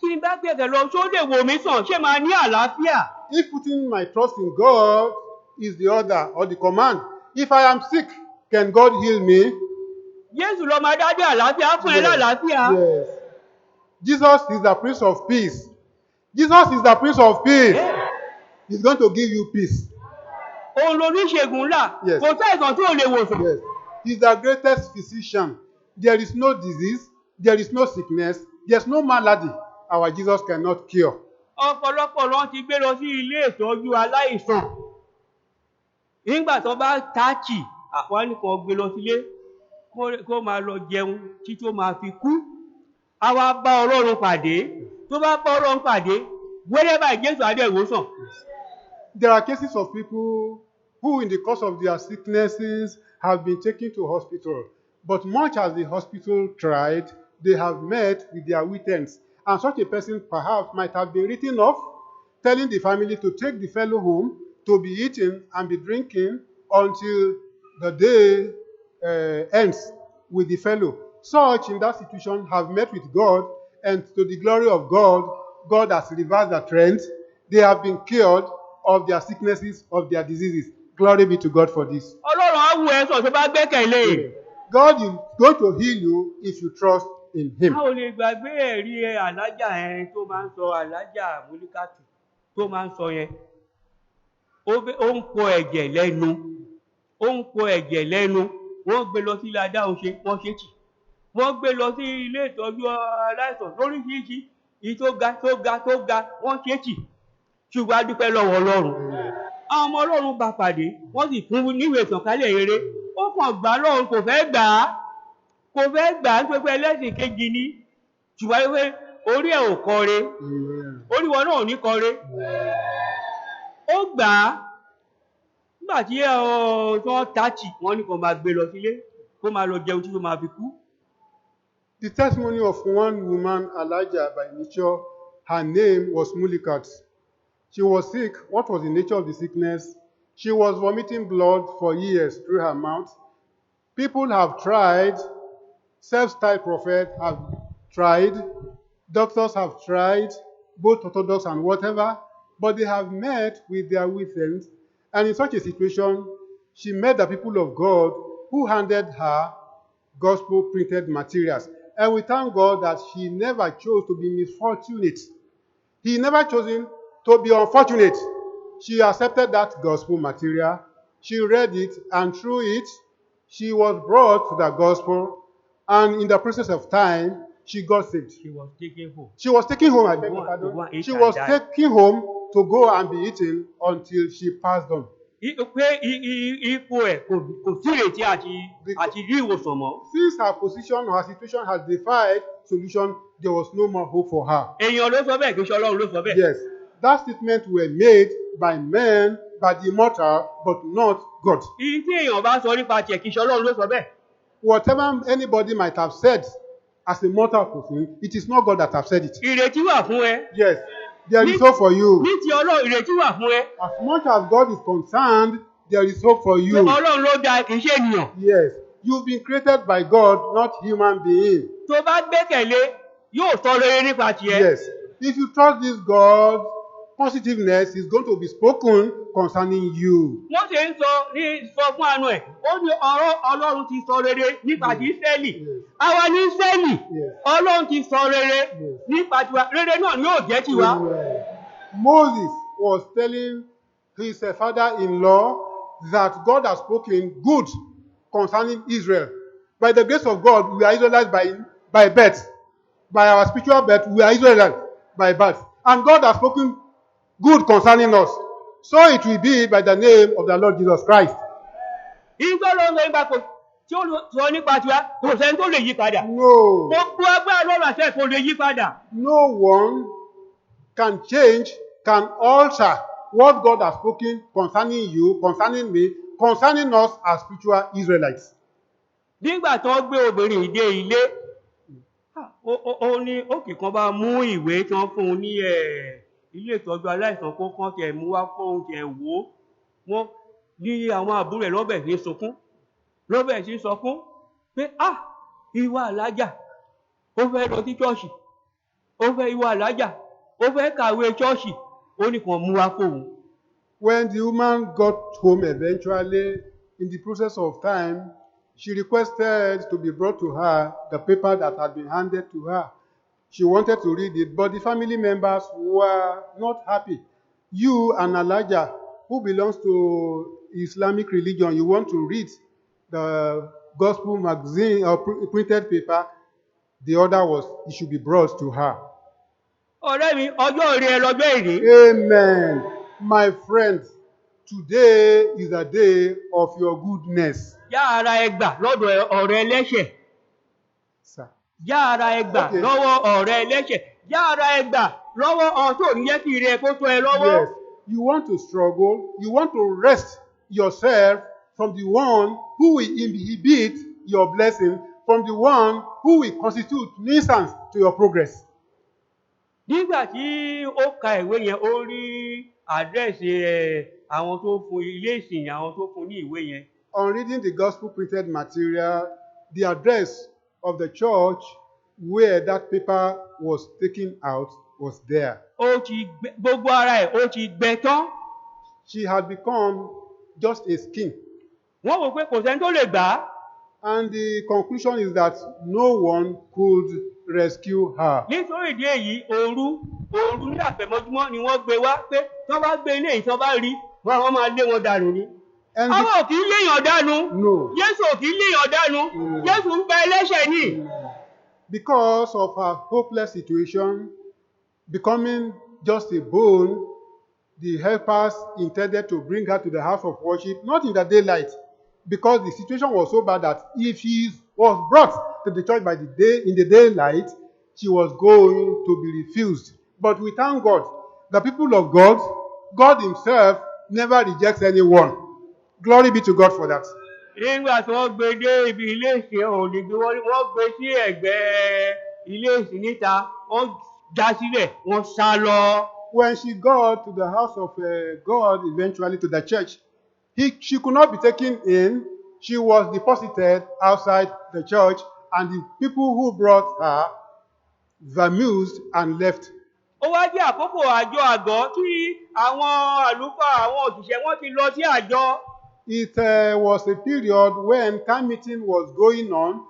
Tí n bá gbẹ̀kẹ̀ lọ, ṣó lè wò mí sàn, ṣé máa ní àlàáfíà? If putting my trust in God is the order or the command, if I am sick, can God heal me? Jésù lọ máa dájú àlàáfíà, á fún ẹ lálàáfíà. Yes. Jesus is the Prince of Peace. Jesus is the Prince of Peace. He's going to give you peace. Òun lóníṣègùn ńlá, Yes. kò sáìsàn tí ò lè wòsàn. Yes. He's the greatest physician. There is no disease, there is no sickness, there's no malady our Jesus cannot cure. Ọ̀pọ̀lọpọ̀ ló ti gbé lọ sí ilé ìtọ́jú aláìsàn. Nígbà tó bá táàkì, àwọn nìkan gbé lọ sílé kó máa lọ jẹun tí tó máa fi kú. A wá bá Ọlọ́run pàdé. Tó bá bá Ọlọ́run pàdé, wẹ́rẹ́ báyìí Jésù á dẹ̀ ìwòsàn. There are cases of people who, in the course of their sicknesses, have been taken to hospital. But much as the hospital tried, they have met with their wit ends. And such a person perhaps might have been written off, telling the family to take the fellow home, to be eating and be drinking until the day ends with the fellow. Such in that situation have met with God, and to the glory of God, God has reversed the trend. They have been cured of their sicknesses, of their diseases. Glory be to God for this. Ọlọ́run á wù ẹ́ sàn tó bá gbẹ́kẹ̀lé. God is going to heal you if you trust in Him. A ò lè gbàgbé ẹ̀rí alájà ẹ̀ tó máa ń sọ alájà múlíkàtù tó máa ń sọ yẹn. Ó ń pọ ẹ̀jẹ̀ lẹ́nu. Wọ́n gbé lọ sí ilé adáhùn wọ́n ṣe tì. Wọ́n gbé lọ sí ilé ìtọ́jú aláìsàn lóríṣiríṣi. Ìyí tó ga, wọ́n ṣe tì. Ṣùgbọ́n a dúpẹ́ lọ́wọ́ Ọlọ́run. Àwọn ọmọ Ọlọ́run bá pàdé, wọ́n sì fún níwèé ìtànkálẹ̀ rere. Ó kàn gbà Ọlọ́run kò fẹ́ gbà á nítorí pé ẹlẹ́sìn kejì ni. Ṣùgbọ́n pé orí ẹ̀ ò kọre, orí wọn náà ò ní kọre. Ó gbà á nígbà tí wọ́n tààtì wọ́n ní kó máa gbé lọ sílé kó máa lọ jẹun tí ó máa fi kú. The testimony of one woman, Elijah by nature, her name was Mulikat. She was sick. What was the nature of the sickness? She was vomiting blood for years through her mouth. People have tried, self-styled prophets have tried, doctors have tried, both orthodox and whatever, but they have met with their wit ends. And in such a situation, she met the people of God who handed her gospel printed materials. And we thank God that she never chose to be misfortunate. He never chosen to be unfortunate. She accepted that gospel material. She read it, and through it, she was brought to the gospel. And in the process of time, she got saved. She was taken home. She was taken home, I beg To your go and pardon. eat She and was die. taken home to go and be eaten until she passed on. Pé ipò ẹ̀ kò sí ìrètí àti rí ìwòsàn mọ́. Since her position or her situation has defied solution, there was no more hope for her. Èèyàn ló sọ bẹ́ẹ̀ kì í ṣe Ọlọ́run ló sọ bẹ́ẹ̀. Yes, that statement were made by men, by the immortal, but not God. Ìyí tí èèyàn bá sọ nípa tiẹ̀ kì í ṣe Ọlọ́run ló sọ bẹ́ẹ̀. Whatever anybody might have said as a mortal person, it is not God that have said it. Ìrètí wà fún ẹ. Yes, there is hope for you. Ní ti Ọlọ́run ìrètí wà fún ẹ. As much as God is concerned, there is hope for you. Ọlọ́run ló dá kì í ṣe ènìyàn. Yes, you've been created by God, not human being. Tó bá gbẹ́kẹ̀lé yóò sọ rere nípa tiẹ̀. Yes, if you trust this God, positiveness is going to be spoken concerning you. Wọ́n ṣe ń sọ fún àánú ẹ̀, ó ní ọ̀rọ̀ Ọlọ́run ti sọ rere nípa ti Ísírẹ́lì. Àwa ní Ísírẹ́lì, Yes. Ọlọ́run ti sọ rere nípa tiwa, rere náà ni yóò jẹ́ tiwa. Moses was telling his father-in-law that God has spoken good concerning Israel. By the grace of God, we are Israelites by birth. By our spiritual birth, we are Israelites by birth. And God has spoken good concerning us. So it will be by the name of the Lord Jesus Christ. Ìgbọ́ ló ń sọ nípa kò tí ó sọ nípa tiwa, kò sẹ́ni tó lè yí padà. No, Gbogbo agbára lọ́rọ̀ àṣẹ kò lè yí padà. no one can change, can alter what God has spoken concerning you, concerning me, concerning us as spiritual Israelites. Nígbà tó gbé obìnrin ìdé ilé, ó ní òkè kan bá mú ìwé tí wọ́n fún un ní ilé ìtọ́jú aláìsàn kó kán tẹ̀ mú wá fóun tẹ̀ wò ó. Wọ́n ní àwọn àbúrò ẹ̀ lọ́bẹ̀ sí sunkún. Lọ́bẹ̀ sí sọkún pé ìwà alájà, ó fẹ́ lọ sí ṣọ́ọ̀ṣì, ó fẹ́ ìwà alájà, ó fẹ́ kàwé ṣọ́ọ̀ṣì, ó ní kàn mú wá fóun. When the woman got home eventually, in the process of time, she requested to be brought to her the paper that had been handed to her. She wanted to read it, but the family members were not happy. You, an Elijah, who belongs to Islamic religion, you want to read the gospel magazine or printed paper, the order was it should be brought to her. Ọ̀rẹ́ mi, ọjọ́ ìrìn ẹ lọ́jọ́ ìrìn. Amen. My friend, today is a day of your goodness. Yá ara ẹgbà lọ́dọ̀ ọ̀rẹ́ ẹlẹ́ṣẹ̀. Sir. Yá ara ẹgbà Okay. lọ́wọ́ ọ̀rẹ́ ẹlẹ́ṣẹ̀. Yá ara ẹgbà lọ́wọ́ ọ̀hún tó ní jẹ́ kí ire kó tó ẹ lọ́wọ́. Yes. You want to struggle, you want to wrest yourself from the one who will inhibit your blessing, from the one who will constitute nuisance to your progress. Nígbà tí ó ka ìwé yẹn, ó rí àdírẹ́sì àwọn tó fún ilé ìsìn, àwọn tó fún ní ìwé yẹn. On reading the gospel printed material, the address of the church where that paper was taken out was there. Gbogbo ara ẹ̀ ó ti gbẹ tán. She had become just a skin. Wọ́n wò pé kò sẹ́ni tó lè gbà á. And the conclusion is that no one could rescue her. Nítorí ìdí èyí, òru ní àfẹ̀mọ́júmọ́ ni wọ́n gbé wá pé tán bá gbé ilé ìtàn bá rí, wọ́n máa lé wọn dànù ni. And Àwọn ò kì í léèyàn dànù. no, Jésù ò kì í léèyàn dànù. Jésù ń gba ẹlẹ́ṣẹ̀ ni. because of her hopeless situation, becoming just a bone, the helpers intended to bring her to the house of worship, not in the daylight, because the situation was so bad that if she was brought to the church by the day in the daylight, she was going to be refused. But we thank God, the people of God, God Himself never rejects anyone. Glory be to God for that. Nígbà tí wọ́n gbé dé ibi ilé ìsìn òní gbé wọ́n gbé sí ẹ̀gbẹ́ ilé ìsìn níta, wọ́n já sílẹ̀, wọ́n sá lọ. When she got to the house of God, eventually to the church, she could not be taken in. She was deposited outside the church, and the people who brought her vamoosed and left. Ó wá jẹ́ àkókò àjọ àgọ́ tí àwọn àlùfáà, àwọn òṣìṣẹ́ wọn ti lọ sí àjọ. It was a period when camp meeting was going on,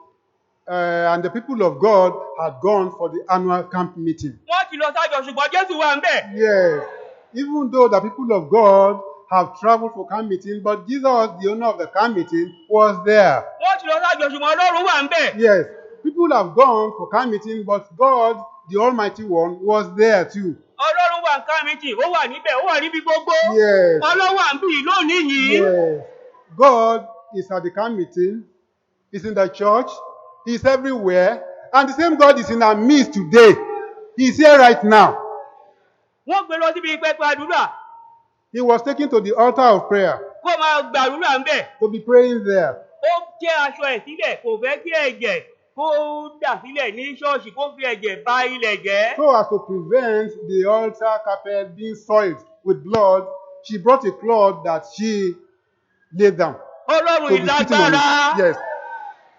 and the people of God had gone for the annual camp meeting. wọ́n ti lọ sájọ ṣùgbọ́n Jésù wà ń bẹ̀. Yes, even though the people of God have traveled for camp meeting, but Jesus, the owner of the camp meeting, was there. wọ́n ti lọ sájọ ṣùgbọ́n Ọlọ́run wà ń bẹ̀. Yes, people have gone for camp meeting, but God, the Almighty One, was there too. Ọlọ́run wà ń ká mi tì, ó wà níbẹ̀, ó wà níbi gbogbo. Yes, Ọlọ́run wà ń bì lónìí yìí. yes. God is at the camp meeting, is in the church, He's everywhere, and the same God is in our midst today. He's here right now. Wọ́n gbé lọ síbi pẹpẹ àdúrà He was taken to the altar of prayer kó máa gbàdúrà ń bẹ̀. to be praying there. Ó tẹ́ aṣọ ẹ̀ sílẹ̀, kò fẹ́ kí ẹ̀jẹ̀ kó dà sílẹ̀ ní ṣọ́ọ̀ṣì kó fi ẹ̀jẹ̀ ba ilẹ̀ jẹ́. So as to prevent the altar carpet being soiled with blood, she brought a cloth that she laid down. Ọlọ́run To be sitting on ìlágbára. it. Yes.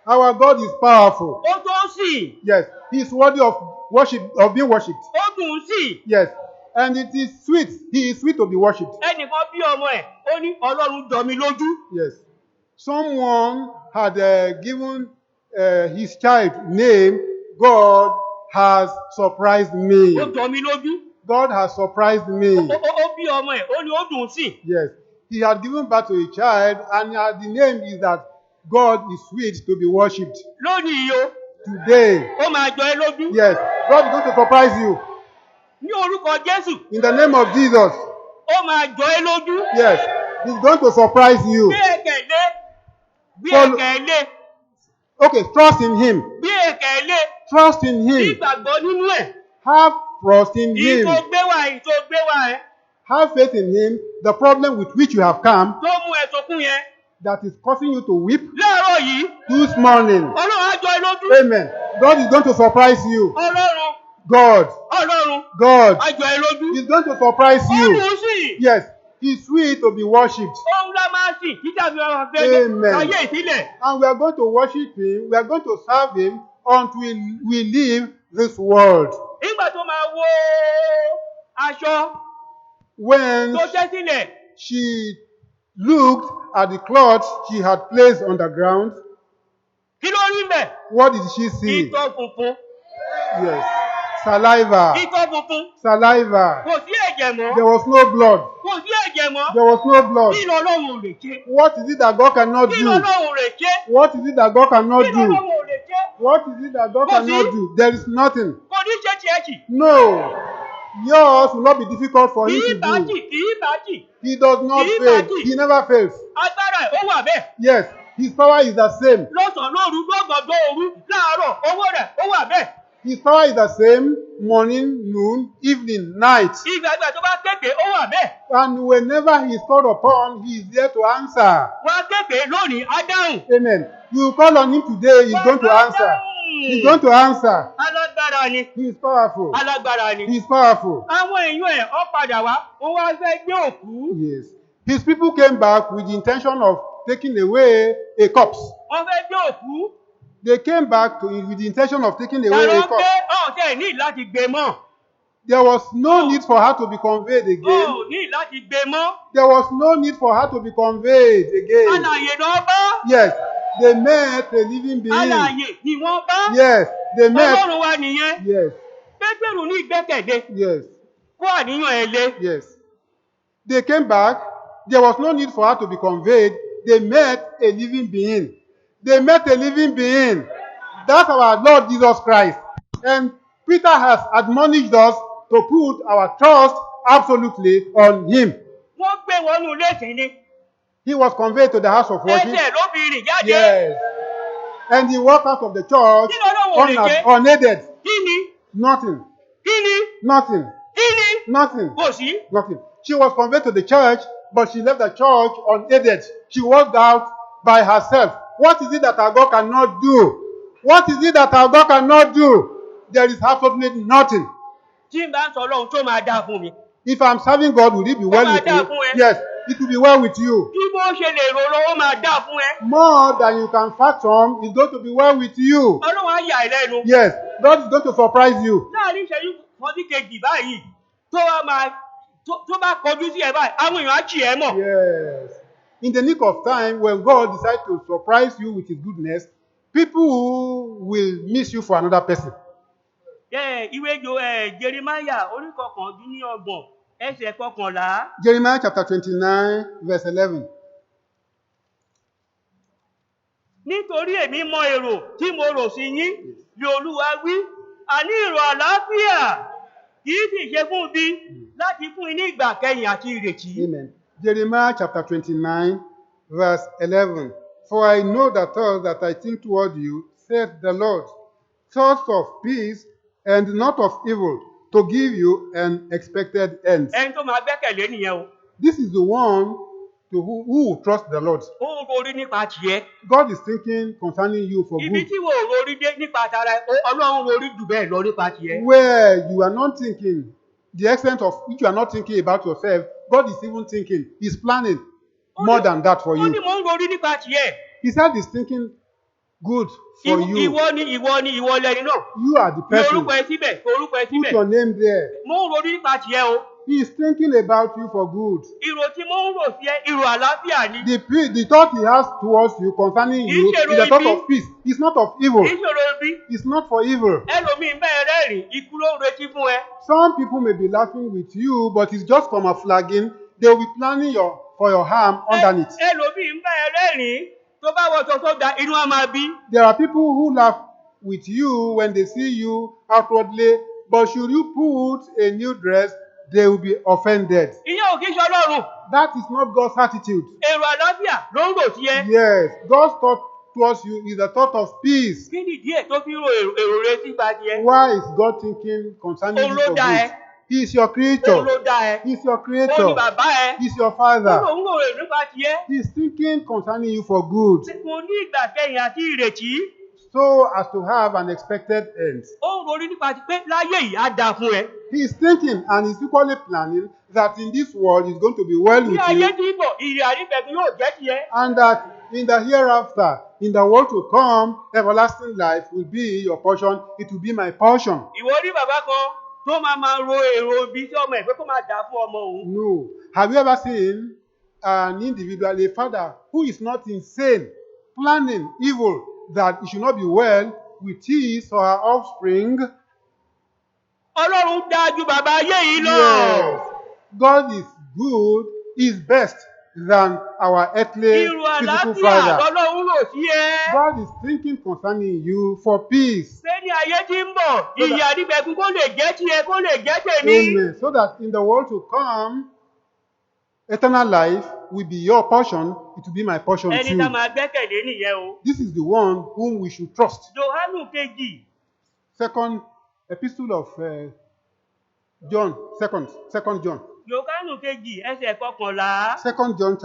Our God is powerful. Ó tó sì, Yes. He is worthy of worship, of being worshipped. ó dùn sí. Yes. And it is sweet. He is sweet to be worshipped. Ẹnìkan bí ọmọ ẹ̀, ó ní Ọlọ́run jọ mi lójú. Yes. Someone had given his child name, God has surprised me. Ó jọ mi lójú. God has surprised me. Ó bí ọmọ ẹ̀, ó ní ó dùn sí. Yes. He had given birth to a child, and the name is that God is sweet to be worshipped. Lónìí yìí o, Today, ó máa jọ ẹ́ lójú. yes, God is going to surprise you. Ní orúkọ Jésù, In the name of Jesus, ó máa jọ ẹ́ lójú. yes, He's going to surprise you. Bí ẹ̀kẹ́ lé, bí Follow- ẹ̀kẹ́ lé, Okay, trust in Him. bí ẹ̀kẹ́ lé, Trust in bí Him. ìgbàgbọ́ nínú ẹ̀. Have trust in Èyí Him. tó gbé wá, èyí tó gbé wá ẹ̀, Have faith in Him. The problem with which you have come tó mú ẹ sọkún yẹn. that is causing you to weep Láàárọ̀ yìí, this morning. Ọlọ́run á jọ ẹ́ lójú. Amen. God is going to surprise you. Ọlọ́run, God, Ọlọ́run á jọ ẹ́ lójú. He's going to surprise Ó you. dùn sí. Yes, He's sweet to be worshipped. Òun la máa sìn títà fi ọ̀rọ̀ fẹ́ Amen. ayé ìsílẹ̀. And we are going to worship Him. We are going to serve Him until we leave this world. Nígbà tó máa wo aṣọ When tó tẹ́ sílẹ̀, she looked at the cloth she had placed on the ground, kí ló rí bẹ̀? what did she see? Ìtọ̀ funfun, Yes, saliva. ìtọ̀ funfun, Saliva. kò sí ẹ̀jẹ̀ mọ́, There was no blood. kò sí ẹ̀jẹ̀ mọ́. There was no blood. Kí lọ́lọ́run ò lè ṣe? What is it that God cannot Kí do? lọ́lọ́run ò lè ṣe? What is it that God cannot Kí do? lọ́lọ́run ò lè ṣe? What is it that God Kò sí. cannot do? There is nothing. Kò ní ṣe tiẹ̀ jì. No. Yours will not be difficult for Kì Him í to bá do. jì, kì í bá jì. He does not Kì í fail. bá jì. He never fails. Agbára ẹ̀ ó wà bẹ́ẹ̀. Yes, His power is the same. Lọ́sàn-án lóru, lọ́gànjọ́ òru, láàárọ̀, owó rẹ̀ ó wà bẹ́ẹ̀. His power is the same morning, noon, evening, night. Ìgbàgbà tó bá kéde, ó wà bẹ́ẹ̀. And whenever He is called upon, He is there to answer. Wọ́n á kéde lónìí, á dáhùn. Amen. You call on Him today, He's going to answer. He's going to answer. Alágbára ni, He is powerful. alágbára ni. He is powerful. Àwọn èèyàn ẹ̀ ó padà wá, wọ́n wá fẹ́ gbé òkú. Yes. His people came back with the intention of taking away a corpse. Wọ́n fẹ́ gbé òkú. They came back with the intention of taking away Tàlọ́ a gbé corpse. ọ̀tẹ̀ ní láti gbé mọ́. There was no need for her to be conveyed Ó again. ní láti gbé mọ́. There was no need for her to be conveyed again. Alààyè náà bá. Yes, they met a living being. Alààyè ni wọ́n bá. Yes, they met. Ọlọ́run wa nìyẹn. Yes, Pétérù ní ìgbẹ́kẹ̀lé. yes, Kó àníyàn ẹ̀ lé. yes. They came back. There was no need for her to be conveyed. They met a living being. They met a living being. That's our Lord Jesus Christ. And Peter has admonished us to put our trust absolutely on Him. Wọ́n gbé wọnú ilé ìsìn ni. He was conveyed to the house of worship. Ẹsẹ̀ ló fi rìn jáde. Yes. And he walked out of the church Kí lọ́lọ́run ò lè ṣe? unaided. Kí ni? Nothing. Kí ni? Nothing. Kí ni? Nothing. Kò sí. Nothing. She was conveyed to the church, but she left the church unaided. She walked out by herself. What is it that our God cannot do? What is it that our God cannot do? There is absolutely nothing. Tí n bá ń sọ Ọlọ́run tó máa dáa fún mi. If I'm serving God, will it be well with you? Yes, it will be well with you. Bí mo ṣe lè rò lọ, ó máa dáa fún ẹ. More than you can fathom is going to be well with you. Ọlọ́run á yà ẹ́ lẹ́nu. Yes, God is going to surprise you. Láàárín ìṣẹ́jú kan sí kejì báyìí, tó bá kọjú sí ẹ báyìí, àwọn èèyàn á jì ẹ́ mọ̀. Yes. In the nick of time, when God decides to surprise you with His goodness, people who will miss you for another person. Ìwé Jeremáyà orí kọkàndínlọ́gbọ̀n ẹsẹ̀ kọkànlá. Jeremiah chapter 29, verse 11. Nítorí èmi mọ èrò tí mo rò sí yín ni Olúwa wí, àní èrò àlàáfíà kì í sì ṣe fún bí láti fún yín ní ìgbà kẹyìn àti ìrètí. Amen. Jeremiah chapter 29, verse 11. For I know the thoughts that I think toward you, saith the Lord, thoughts of peace and not of evil, to give you an expected end. Ẹni tó máa gbẹ́kẹ̀lé nìyẹn o. This is the one to who trusts the Lord. Ó ń rorí nípa tiẹ̀. God is thinking concerning you for Ibi good. tí wò ó rorí dé nípa tara ẹ̀, Ọlọ́run rorí jù bẹ́ẹ̀ lọ nípa tiẹ̀. Where you are not thinking, the extent of which you are not thinking about yourself, God is even thinking, He's planning more than that for Ó ní you. mò ń rorí nípa tiẹ̀. He said He's thinking good for you. Ìwọ lẹni náà. You are the Fi person. orúkọ ẹ síbẹ̀, fi orúkọ ẹ Put síbẹ̀. your name there. Mò ń rorí nípa tiẹ̀ o. He is thinking about you for good. Ìrò tí mò ń rò sí ẹ, ìrò àlàáfíà ni. The thought He has towards you concerning you is a thought of peace. It's not of evil. Kì í ṣòro ibi. It's not for evil. Ẹlòmíì bẹ́ẹ̀ rẹ́rìn, ikú ló ń retí fún ẹ. Some people may be laughing with you, but it's just camouflaging. They will be planning for your harm underneath. Ẹlòmíì bẹ́ẹ̀ rẹ́rìn, tó bá wọṣọ tó da, inú á máa bí. There are people who laugh with you when they see you outwardly, but should you put a new dress, they will be offended. Ìyẹn ò kí ṣe Ọlọ́run. That is not God's attitude. Èrò àlàáfíà ló ń rò sí ẹ. Yes, God's thought towards you is a thought of peace. Kí ni díẹ̀ tó fi ń ro èrò rẹ sípa tiẹ̀? Why is God thinking concerning Òun you ló for dá good? ẹ. He is your Òun creator. ló dá ẹ. He is your Ó ní creator. bàbá ẹ. He is your Ó father. lòun rò èrò nípa tiẹ̀. He is thinking concerning you for good, Kò ní ìgbà kẹyìn àti ìrètí. so as to have an expected end. Ó ń rorí nípa ti pé láyé yìí á dáa fún ẹ. He is thinking and is equally planning that in this world is going to be well Bí with ayé you, tí ń bọ̀, ìrì àríbẹ̀kún yóò jẹ́ tiẹ̀. and that in the hereafter, in the world to come, everlasting life will be your portion. It will be my portion. Ìwọ rí bàbá kan tó máa ro èrò ibi sí ọmọ ẹ̀ pé kó máa dáa fún ọmọ òun. No. Have you ever seen an individual, a father, who is not insane, planning evil that it should not be well with his or her offspring? Ọlọ́run dáa ju bàbá ayé yìí lọ. Yes. God is good, is best than our earthly Ìrù physical àlàáfíà father. lọ́lọ́run rò sí ẹ. God is thinking concerning you for peace. Pé ní ayé tí ń bọ̀, ìrì àríbẹ̀kún kó lè jẹ́ tiẹ̀, kó lè jẹ́ tèmi. Amen. So that in the world to come, eternal life will be your portion, it will be my portion Ẹni tá too. máa gbẹ́kẹ̀lé nìyẹn o. This is the one whom we should trust. Jòhánù kejì, Second epistle of John, second John. Jòhánù kejì ẹsẹ̀ kọkànlá. Second John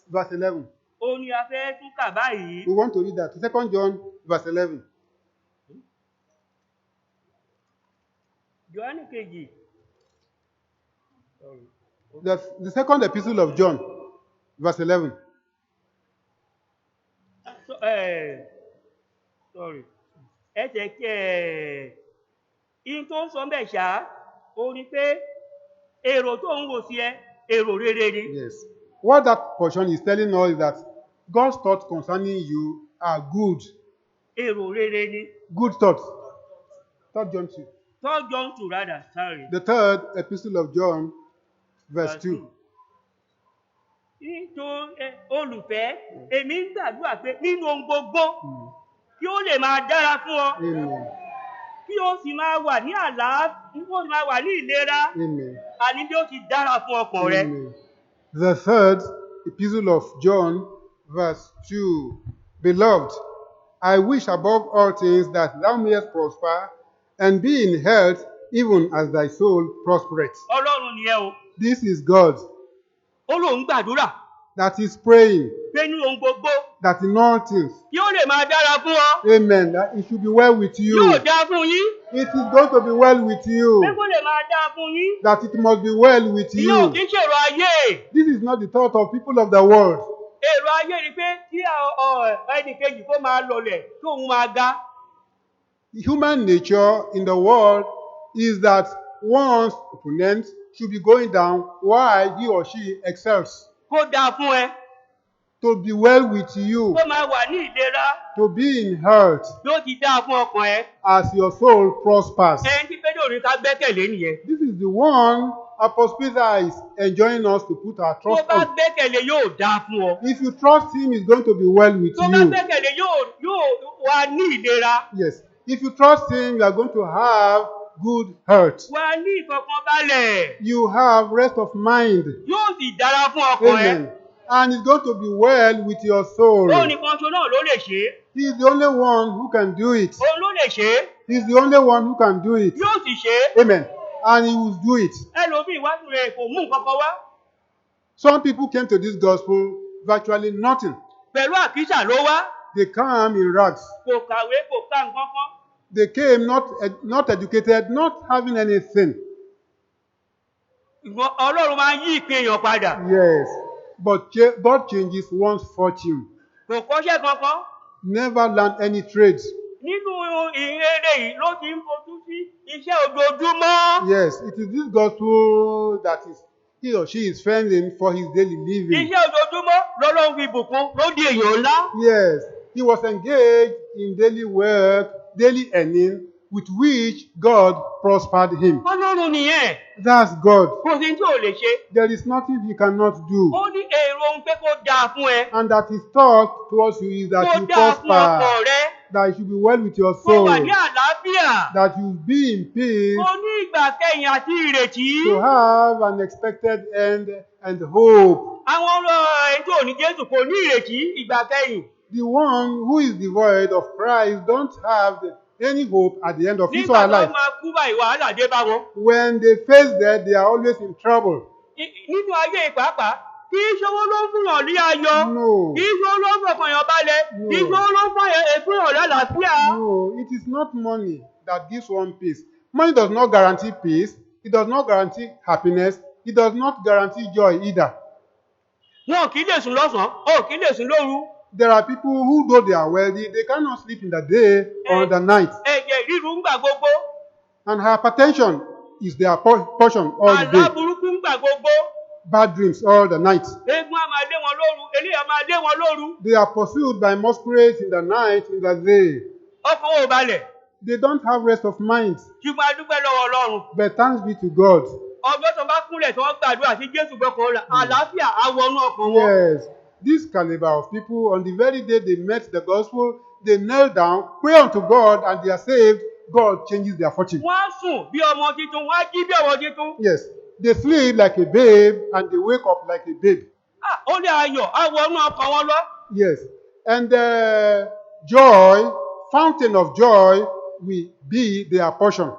verse 11. Ó ní a fẹ́ tún kà báyìí. We want to read that. Second John verse 11. Jòhánù kejì. The second epistle of John, verse 11. Sorry. Ẹsẹ̀ in tó ń sọ bẹ́ẹ̀ ṣá, ó ní pé èrò tó ń rò sí ẹ, èrò rere ni. Yes. What that portion is telling us is that God's thoughts concerning you are good. Èrò rere ni. Good thoughts. 3 John 2. 3 John 2 rather, sorry. The third epistle of John, verse 2. Nítorí olùfẹ́, èmi ń gbàdúrà pé nínú ohun gbogbo kí ó lè máa dára fún ọ. Amen. Kí ó sì máa wà ní àlàáfíà, kí ó sì máa wà ní ìlera. Amen. Àní bí ó ti dára fún ọkàn rẹ. Amen. The third epistle of John, verse 2. Beloved, I wish above all things that thou mayest prosper and be in health, even as thy soul prospereth. Ọlọ́run nìyẹn o. This is God Ó lóun gbàdúrà that is praying pé nínú ohun gbogbo that in all things, kí ó lè máa dára fún ọ. amen, that it should be well with you. Yóò dáa fún yín. It is going to be well with you. Pé kó lè máa dáa fún yín. That it must be well with Ìyẹn ò you. kí ń ṣèrò ayé. This is not the thought of people of the world. Èrò ayé ni pé kí ẹnì kejì kó máa lọlẹ̀ kí òun máa ga. Human nature in the world is that one's opponent should be going down while he or she excels. Kó dáa fún ẹ. to be well with you, kó máa wà ní ìlera to be in health yóò ti dáa fún ọkàn ẹ. as your soul prospers. Ẹni tí Pétérù ní ká gbẹ́kẹ̀lé nìyẹn. This is the one Apostle Peter is enjoining us to put our Tó trust bá on. gbẹ́kẹ̀lé yóò dáa fún ọ. If you trust him, it's going to be well with Tó bá you. gbẹ́kẹ̀lé yóò wà ní ìlera. Yes. If you trust him, you are going to have good health. Wà ní ìfọ̀kànbalẹ̀. You have rest of mind. Yóò sì dára fún ọkàn ẹ. Amen. And it's going to be well with your soul. Òun nìkan ṣo náà ló lè ṣe é. He is the only one who can do it. Òun ló lè ṣe é. He is the only one who can do it. Yóò sì ṣe é. Amen. And he will do it. Ẹlòmíì wájú rẹ̀ kò mú nǹkan kan wá. Some people came to this gospel virtually nothing. Pẹ̀lú àkísà ló wá. They come in rags. Kò kàwé kò ká nǹkan kan. They came not educated, not having anything. Ìgbọ́n Ọlọ́run máa ń yí ìpín èèyàn padà. Yes. But God changes one's fortune. Kò kọ́ṣẹ́ kankan. Never learned any trades. Nínú ìrere yìí ló ti ń fojú sí iṣẹ́ ojoojúmọ́. Yes, it is this gospel that is he or she is spending for his daily living. Iṣẹ́ ojoojúmọ́ lọ́lọ́run fi bùkún ló di èèyàn ńlá. Yes, he was engaged in daily work, daily earning, with which God prospered him. Ọlọ́run nìyẹn. That's God. Kò sí tí ò lè ṣe. There is nothing he cannot do. Ó ní èrò ohun pé kó dáa fún ẹ. And that his thought towards you is that Kó you dáa fún ọkàn prosper, rẹ. that you should be well with your Kó soul, wà ní àlàáfíà. that you be in peace, Kó ní ìgbà kẹyìn àti ìrètí. to have an expected end and hope. Àwọn ẹni tó ní Jésù kò ní ìrètí ìgbà kẹyìn. The one who is devoid of Christ don't have any hope at the end of his or her Nígbà tó life. máa kú báyìí wàhálà dé bá wọn. When they face death, they are always in trouble. Nínú ayé ìpàápàá, kì í ṣe owó ló ń fún yàn ní ayọ̀. No. Kì í ṣe owó ló ń fọkàn yàn balẹ̀. No. Kì í ṣe owó ló ń fún yàn lálàáfíà. No, it is not money that gives one peace. Money does not guarantee peace. It does not guarantee happiness. It does not guarantee joy either. Wọn kì í lè sùn lọ́sàn-án, ò kì í lè sùn lóru. There are people who, though they are wealthy, they cannot sleep in the day or in the night. Ẹ̀jẹ̀ ríru ń gbà gbogbo. And hypertension is their portion all the Àlá day. burúkú ń gbà gbogbo. Bad dreams all the night. Eégún á máa lé wọn lóru, eléyà máa lé wọn lóru. They are pursued by masquerades in the night, in the day. Ọkàn ò balẹ̀. They don't have rest of mind. Ṣùgbọ́n a dúpẹ́ lọ́wọ́ Ọlọ́run. But thanks be to God. Ọjọ́ tó bá kúnlẹ̀ tí wọ́n gbàdúrà sí Jésù gbọ́kàn ọ̀la, àlàáfíà á wọnú ọkàn wọn. Yes, this caliber of people, on the very day they met the gospel, they kneel down, pray unto God, and they are saved. God changes their fortune. Wọ́n á sùn bí ọmọ titun, wọ́n á jí bí ọmọ titun. Yes, they sleep like a babe and they wake up like a babe. Ó lé ayọ̀, á wọnú ọkàn wọn lọ. Yes, and joy, fountain of joy, will be their portion.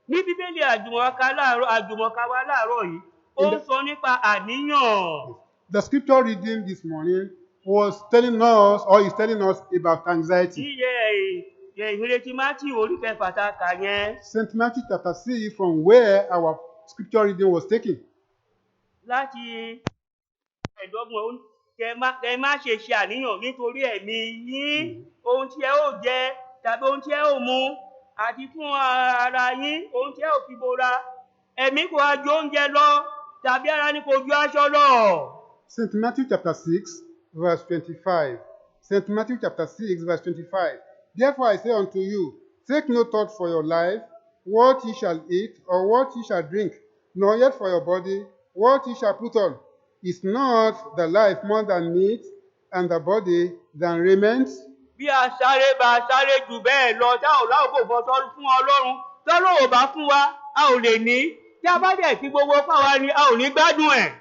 Ní Bíbélì àjùmọ̀ká wa láàárọ̀ yìí, ó ń sọ nípa àníyàn. The scripture reading this morning was telling us, or is telling us about anxiety. Iye ìrètí Mátíù orí kẹfà tá a kà yẹn. St. Matthew chapter 6, from where our scripture reading was taken. Láti ẹ̀dọ́gbọ̀n kẹ má ṣe ṣe àníyàn nítorí ẹ̀mí yín, ohun tí ẹ ó jẹ tàbí ohun tí ẹ ó mu, àti fún ara yín, ohun tí ẹ ó fi bora. Ẹ̀mí kò á ju oúnjẹ lọ, tàbí ara ní kò ju aṣọ lọ. St. Matthew chapter 6, verse 25. St. Matthew chapter 6, verse 25. Therefore I say unto you, take no thought for your life, what ye shall eat, or what ye shall drink, nor yet for your body, what ye shall put on. Is not the life more than meat, and the body than raiment? Bí a sáré bá sáré jù bẹ́ẹ̀ lọ, tá ò láòbò fọ́sọ́ fún Ọlọ́run, tọ́lọ́ ò bá fún wa, a ò lè ní. Tí a bá dẹ̀ fi gbogbo pàwá ni, a ò ní gbádùn ẹ̀.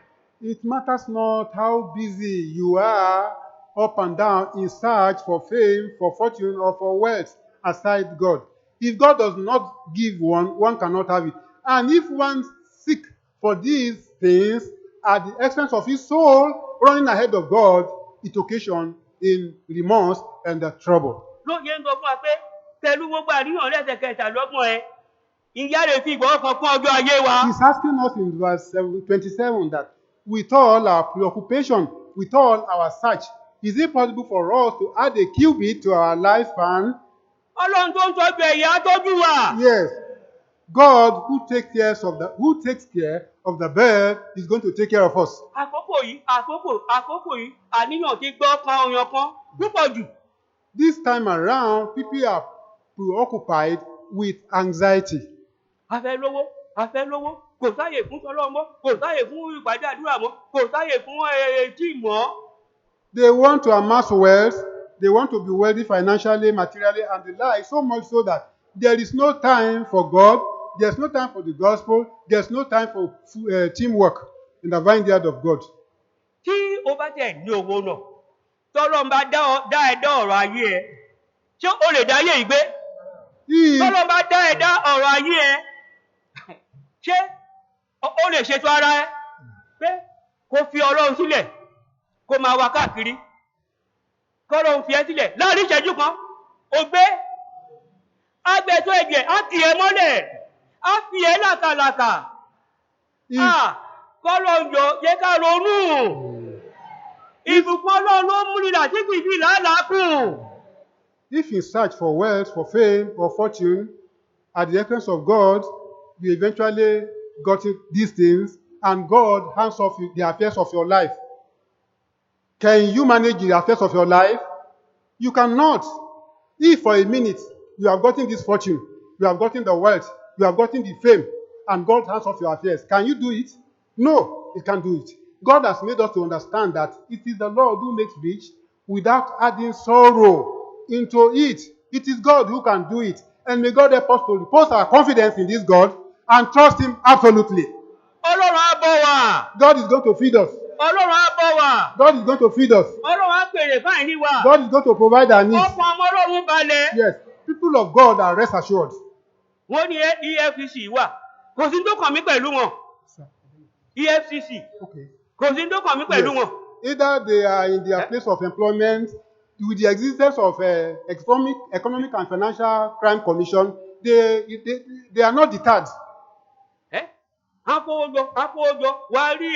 It matters not how busy you are up and down in search for fame, for fortune, or for wealth aside God. If God does not give one, one cannot have it. And if one seek for these things at the expense of his soul, running ahead of God, it occasions in remorse and trouble. Lóye ń sọ fún wa pé pẹ̀lú gbogbo àríyàn lẹ́sẹ̀ kẹtàlọ́gbọ̀n ẹ̀, ìyá rẹ̀ fi ìgbọ́ ọkàn kún ọjọ́ ayé wa. He's asking us in verse 27 that with all our preoccupation, with all our search, is it possible for us to add a cubit to our lifespan? Ọlọ́run tó ń tọ́jú ẹ̀yà tọ́jú wa. Yes. God who takes care of the bird is going to take care of us. Àkókò yìí, àníyàn ti gbọ́ kan ọyàn kan púpọ̀ jù. This time around, people are preoccupied with anxiety. A fẹ́ lówó, kò sáyè fún tọlọ́run mọ́, kò sáyè fún ìpàdé àdúrà mọ́, kò sáyè fún tíìmù mọ́. They want to amass wealth, they want to be wealthy financially, materially, and the like, so much so that there is no time for God, there's no time for the gospel, there's no time for teamwork in the vineyard of God. Tí o bá tẹ̀ ní owó náà, tọ́lọ́run bá dá ẹ̀dá ọ̀rọ̀ ayé ẹ, ṣé o lè dá ayé ìgbé? Tọ́lọ́run bá dá ẹ̀dá ọ̀rọ̀ ayé ẹ, ṣé o lè ṣètò ara ẹ pé kó fi Ọlọ́run sílẹ̀ kó máa wá káàkiri, kọ́lọ́run fi ẹ́ sílẹ̀ láàrin ìṣẹ́jú kan, o gbé agbẹ̀tọ́ ẹ̀jẹ̀ á kì ẹ́ mọ́lẹ̀, á fi ẹ́ làkàlàkà. Kọ́lọ́run jọ jẹ́ ká ronú. Ìbùkún Ọlọ́run ló mú nílà tí kì í fi làálàá kù. If you search for wealth, for fame, or fortune, at the expense of God, you eventually got these things, and God hands off the affairs of your life. Can you manage the affairs of your life? You cannot. If for a minute you have gotten this fortune, you have gotten the wealth, you have gotten the fame, and God hands off your affairs, can you do it? No, you can't do it. God has made us to understand that it is the Lord who makes rich without adding sorrow into it. It is God who can do it. And may God help us to repose our confidence in this God and trust Him absolutely. Ọlọ́run á bọ́ wa. God is going to feed us. Ọlọ́run á bọ́ wa. God is going to feed us. Ọlọ́run á pèrè fáìní wa. God is going to provide our needs. Ọkàn ọmọ Ọlọ́run balẹ̀. Yes, people of God are rest assured. Wọ́n ní EFCC wà. Kò sí tó kàn mí pẹ̀lú wọn. EFCC. Okay. Kò sí tó kàn mí pẹ̀lú wọn. Either they are in their place of employment, with the existence of economic and financial crime commission, they are not deterred. Àpòjọ wà rí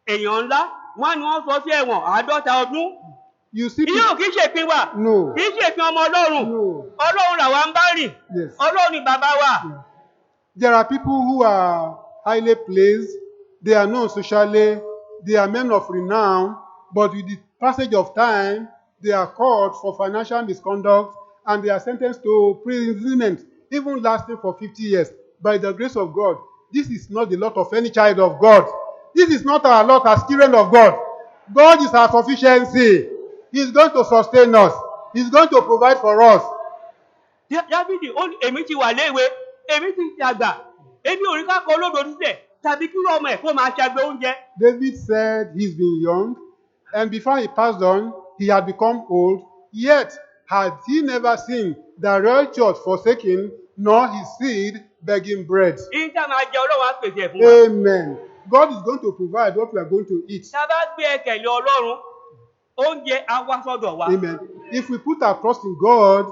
èèyàn ńlá, wọ́n ní wọ́n sọ sí ẹ̀wọ̀n 50 ọdún. You see, Yóò kìí ṣèpín wa. No. Kìí ṣèpín ọmọ Ọlọ́run. No. Ọlọ́run làwa ń bá rìn. Yes. Ọlọ́run ni bàbá wa. Yeah. There are people who are highly placed, they are known socially, they are men of renown, but with the passage of time, they are caught for financial misconduct and they are sentenced to imprisonment, even lasting for 50 years. By the grace of God, this is not the lot of any child of God. This is not our lot as children of God. God is our sufficiency. He is going to sustain us. He is going to provide for us. Dábìdì, èmi ti wà léwe, èmi ti dàgbà, èmi ò rí ká kọ olódò sílẹ̀, tàbí kí ọmọ ẹ̀ kó máa ṣagbe oúnjẹ. David said he's been young, and before he passed on, he had become old, yet had he never seen the righteous forsaken, nor his seed begging bread. Ìjà máa jẹ Ọlọ́run á pèsè fún wa. Amen. God is going to provide what we are going to eat. Tá a bá gbé ẹkẹ̀lé Ọlọ́run, oúnjẹ á wá sọ́dọ̀ wa. Amen. If we put our trust in God,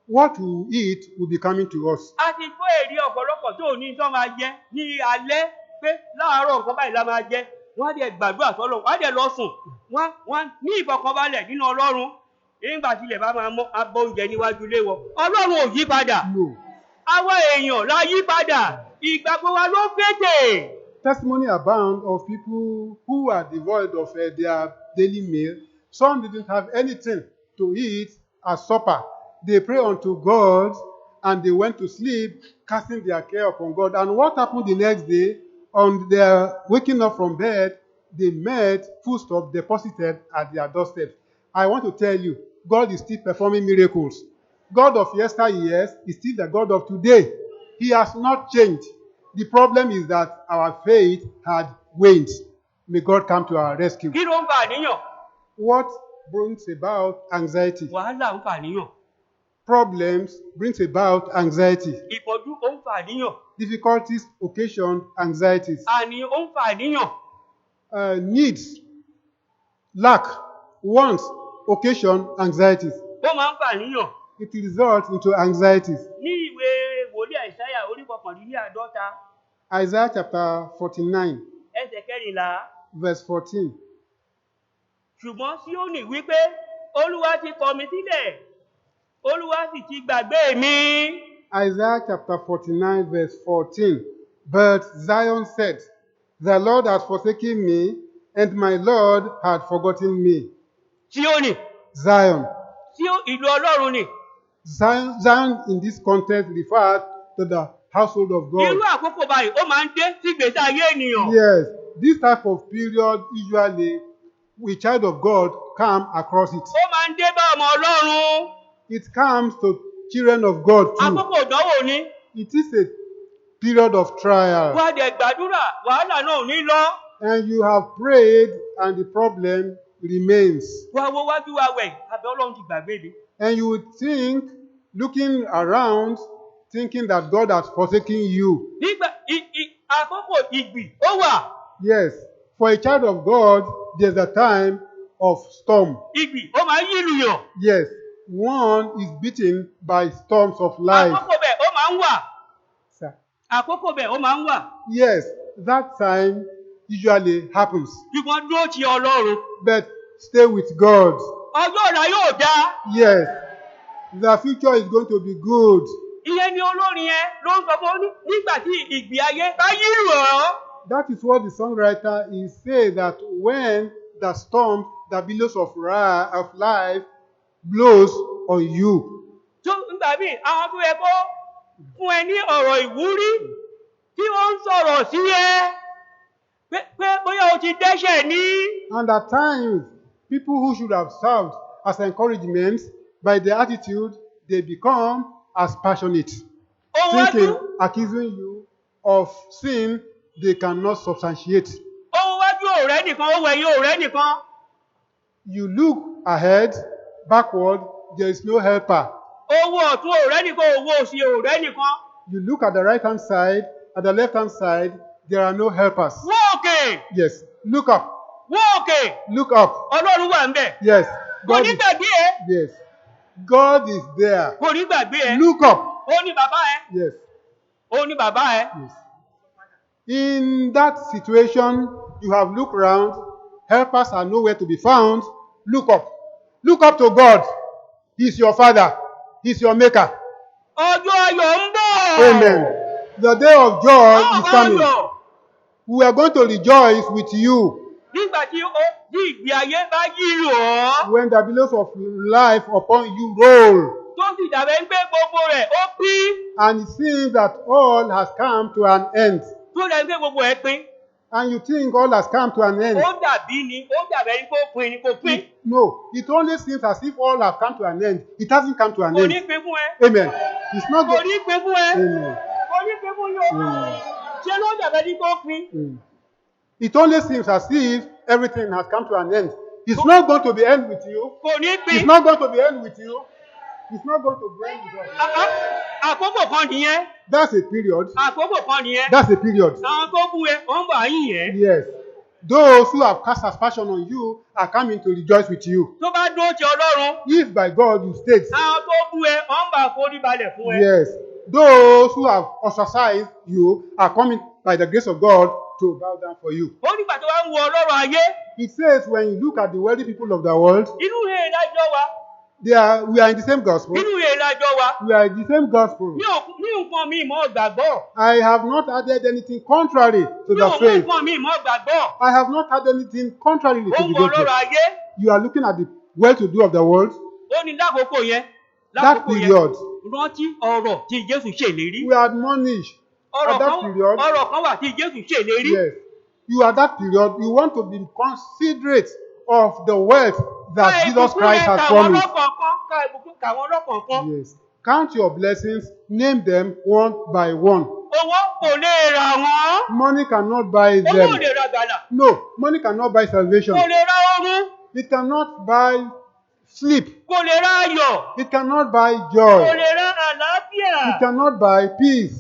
what we eat will be coming to us. A ti kó èrè ọ̀pọ̀lọpọ̀ tó ní tó máa jẹ ní alẹ́ pé láàárọ̀ nǹkan báyìí la máa jẹ. Wọ́n á dẹ̀ gbàdúrà sọ́lọ́run, wọ́n á dẹ̀ lọ sùn. Wọ́n ní ìfọ̀kànbalẹ̀ nínú Ọlọ́run. Nígbà tí ilẹ̀ bá máa mọ́ abọ́ oúnjẹ níwájú ilé wọn. Ọlọ́run ò yí padà. No. Àwọn èèyàn la yí padà. Ìgbàgbọ́ wa ló fètè. Testimony abound of people who are devoid of their daily meal. Some didn't have anything to eat as supper. They pray unto God and they went to sleep, casting their care upon God. And what happened the next day? On their waking up from bed, they met foodstuff deposited at their doorstep. I want to tell you, God is still performing miracles. God of yesteryears is still the God of today. He has not changed. The problem is that our faith had waned. May God come to our rescue. Kí ló ń fa àníyàn? What brings about anxiety? Wàhálà ń fa àníyàn. Problems brings about anxiety. Ìpọ́njú ó ń fa àníyàn. Difficulties occasion anxieties. Àníyàn ó ń fa àníyàn. Needs, lack, wants occasion anxieties. Ó máa ń fa àníyàn. It results into anxieties. Ní ìwé wòlíì Àìsáyà orí 51. Isaiah chapter 49, Ẹsẹ̀ 14. verse 14. Ṣùgbọ́n Síónì wípé Olúwa ti kọ̀ mí sílẹ̀, Olúwa sì ti gbàgbé mi. Isaiah chapter 49, verse 14. But Zion said, the Lord has forsaken me, and my Lord had forgotten me. Síónì, Zion. ìlú Ọlọ́run ni. Zion in this context refers to the household of God. Irú àkókò báyìí ó máa ń dé sí ìgbésí ayé ènìyàn. Yes, this type of period usually with child of God come across it. Ó máa ń dé bá ọmọ Ọlọ́run. It comes to children of God too. Àkókò ìdánwò ni. It is a period of trial. Wá dẹ̀ gbàdúrà, wàhálà náà ò ní lọ. And you have prayed and the problem remains. Wá wo wájú wa wẹ̀, àbẹ̀ Ọlọ́run ti gbàgbé mi. And you would think, looking around, thinking that God has forsaken you. Nígbà àkókò ìgbì ó wà. Yes, for a child of God, there's a time of storm. Ìgbì ó máa ń yí ìlú yàn. Yes, one is beaten by storms of life. Àkókò bẹ̀ ó máa ń wà. Sir. Àkókò bẹ̀ ó máa ń wà. Yes, that time usually happens. Ṣùgbọ́n dúró ti Ọlọ́run. But stay with God. Ọjọ́ ọ̀la yóò dá. Yes, the future is going to be good. Ìyẹn ni olórin yẹn ló ń sọ fún nígbà tí ìgbì ayé bá yí ìlú ọ̀. That is what the songwriter is saying, that when the storm, the billows of life blows on you. Tó nígbà míì àwọn tó yẹ kó fún ẹ ní ọ̀rọ̀ ìwúrí tí wọ́n ń sọ̀rọ̀ sí ẹ pé bóyá o ti dẹ́ṣẹ̀ ní. And at times, people who should have served as encouragement, by their attitude, they become as passionate, thinking, accusing you of sin they cannot substantiate. Ohun wájú ọ̀rẹ́ nìkan, ó wẹ̀yìn ọ̀rẹ́ nìkan. You look ahead, backward, there is no helper. Owó ọ̀tún ọ̀rẹ́ nìkan, owó òsì ọ̀rẹ́ nìkan. You look at the right hand side, at the left hand side, there are no helpers. Wó òkè. Yes, look up. Wó òkè. Look up. Ọlọ́run wà ńbẹ̀. Yes. Kò ní gbàgbé ẹ. Yes. God is there. Kò ní gbàgbé ẹ. Look up. Ó ní bàbá ẹ. Yes. Ó ní bàbá ẹ. Yes. In that situation, you have looked around, helpers are nowhere to be found. Look up. Look up to God. He's your Father. He's your Maker. Ọjọ́ ayọ̀ ń bọ̀. Amen. The day of joy is coming. We are going to rejoice with you. Nígbà tí ìgbé ayé bá yí ọ̀. When the billows of life upon you roll. Tó sì dàbẹ̀ ń gbé gbogbo rẹ̀ ó pín. And it seems that all has come to an end. Tó dàbẹ̀ ń gbé gbogbo ẹ̀ pín. And you think all has come to an end. Ó dàbí ni, ó dàbẹ̀ ní kó pín ni kó pín. No, it only seems as if all have come to an end. It hasn't come to an Kò end. ní pín fún ẹ. Amen. It's not Kò ní pín fún ẹ. Amen. Kò ní pín fún yóò. Ṣé ló dàbẹ̀ ní kó pín? It only seems as if everything has come to an end. It's not going to be end with you. Kò ní pín. It's not going to be end with you. It's not going to be end with us. Àkókò kan nìyẹn. That's a period. Àkókò kan nìyẹn. That's a period. Àwọn tó bú ẹ, wọ́n ń bọ̀ àyìn yẹn. Yes. Those who have cast aspersion on you are coming to rejoice with you. Tó bá dúró ti Ọlọ́run. If by God you stayed. Àwọn tó bú ẹ, wọ́n ń bà forí balẹ̀ fún ẹ. Yes. Those who have ostracized you are coming by the grace of God to bow down for you. Ó nígbà tó wá ń wo Ọlọ́run ayé. It says when you look at the wealthy people of the world, Inú rẹ̀ ìdájọ́ wa. we are in the same gospel. Inú rẹ̀ ìdájọ́ wa. We are in the same gospel. Ní nǹkan mi ìmọ̀ gbàgbọ́. I have not added anything contrary to Ní the faith. nǹkan mi ìmọ̀ gbàgbọ́. I have not added anything contrary to Ó ń the wo gospel. Ọlọ́run ayé. You are looking at the well-to-do of the world. Ó ní lákòókò yẹn. That period, Rántí ọ̀rọ̀ tí Jésù ṣèlérí. we are admonished. At that period, Ọ̀rọ̀ kan wà tí Jésù ṣèlérí. yes, you at that period, you want to be considerate of the wealth that Jesus Christ has promised. Ká ìbùkún kàwọn ọlọ́kọ̀ọ̀kan. Yes. Count your blessings, name them one by one. Owó kò lè rà wọ́n. Money cannot buy Owó ò them. lè ra gbàlà. No, money cannot buy salvation. Kò lè ra oorun. It cannot buy sleep. Kò lè ra ayọ̀. It cannot buy Kò joy. lè ra àlàáfíà. It cannot buy peace.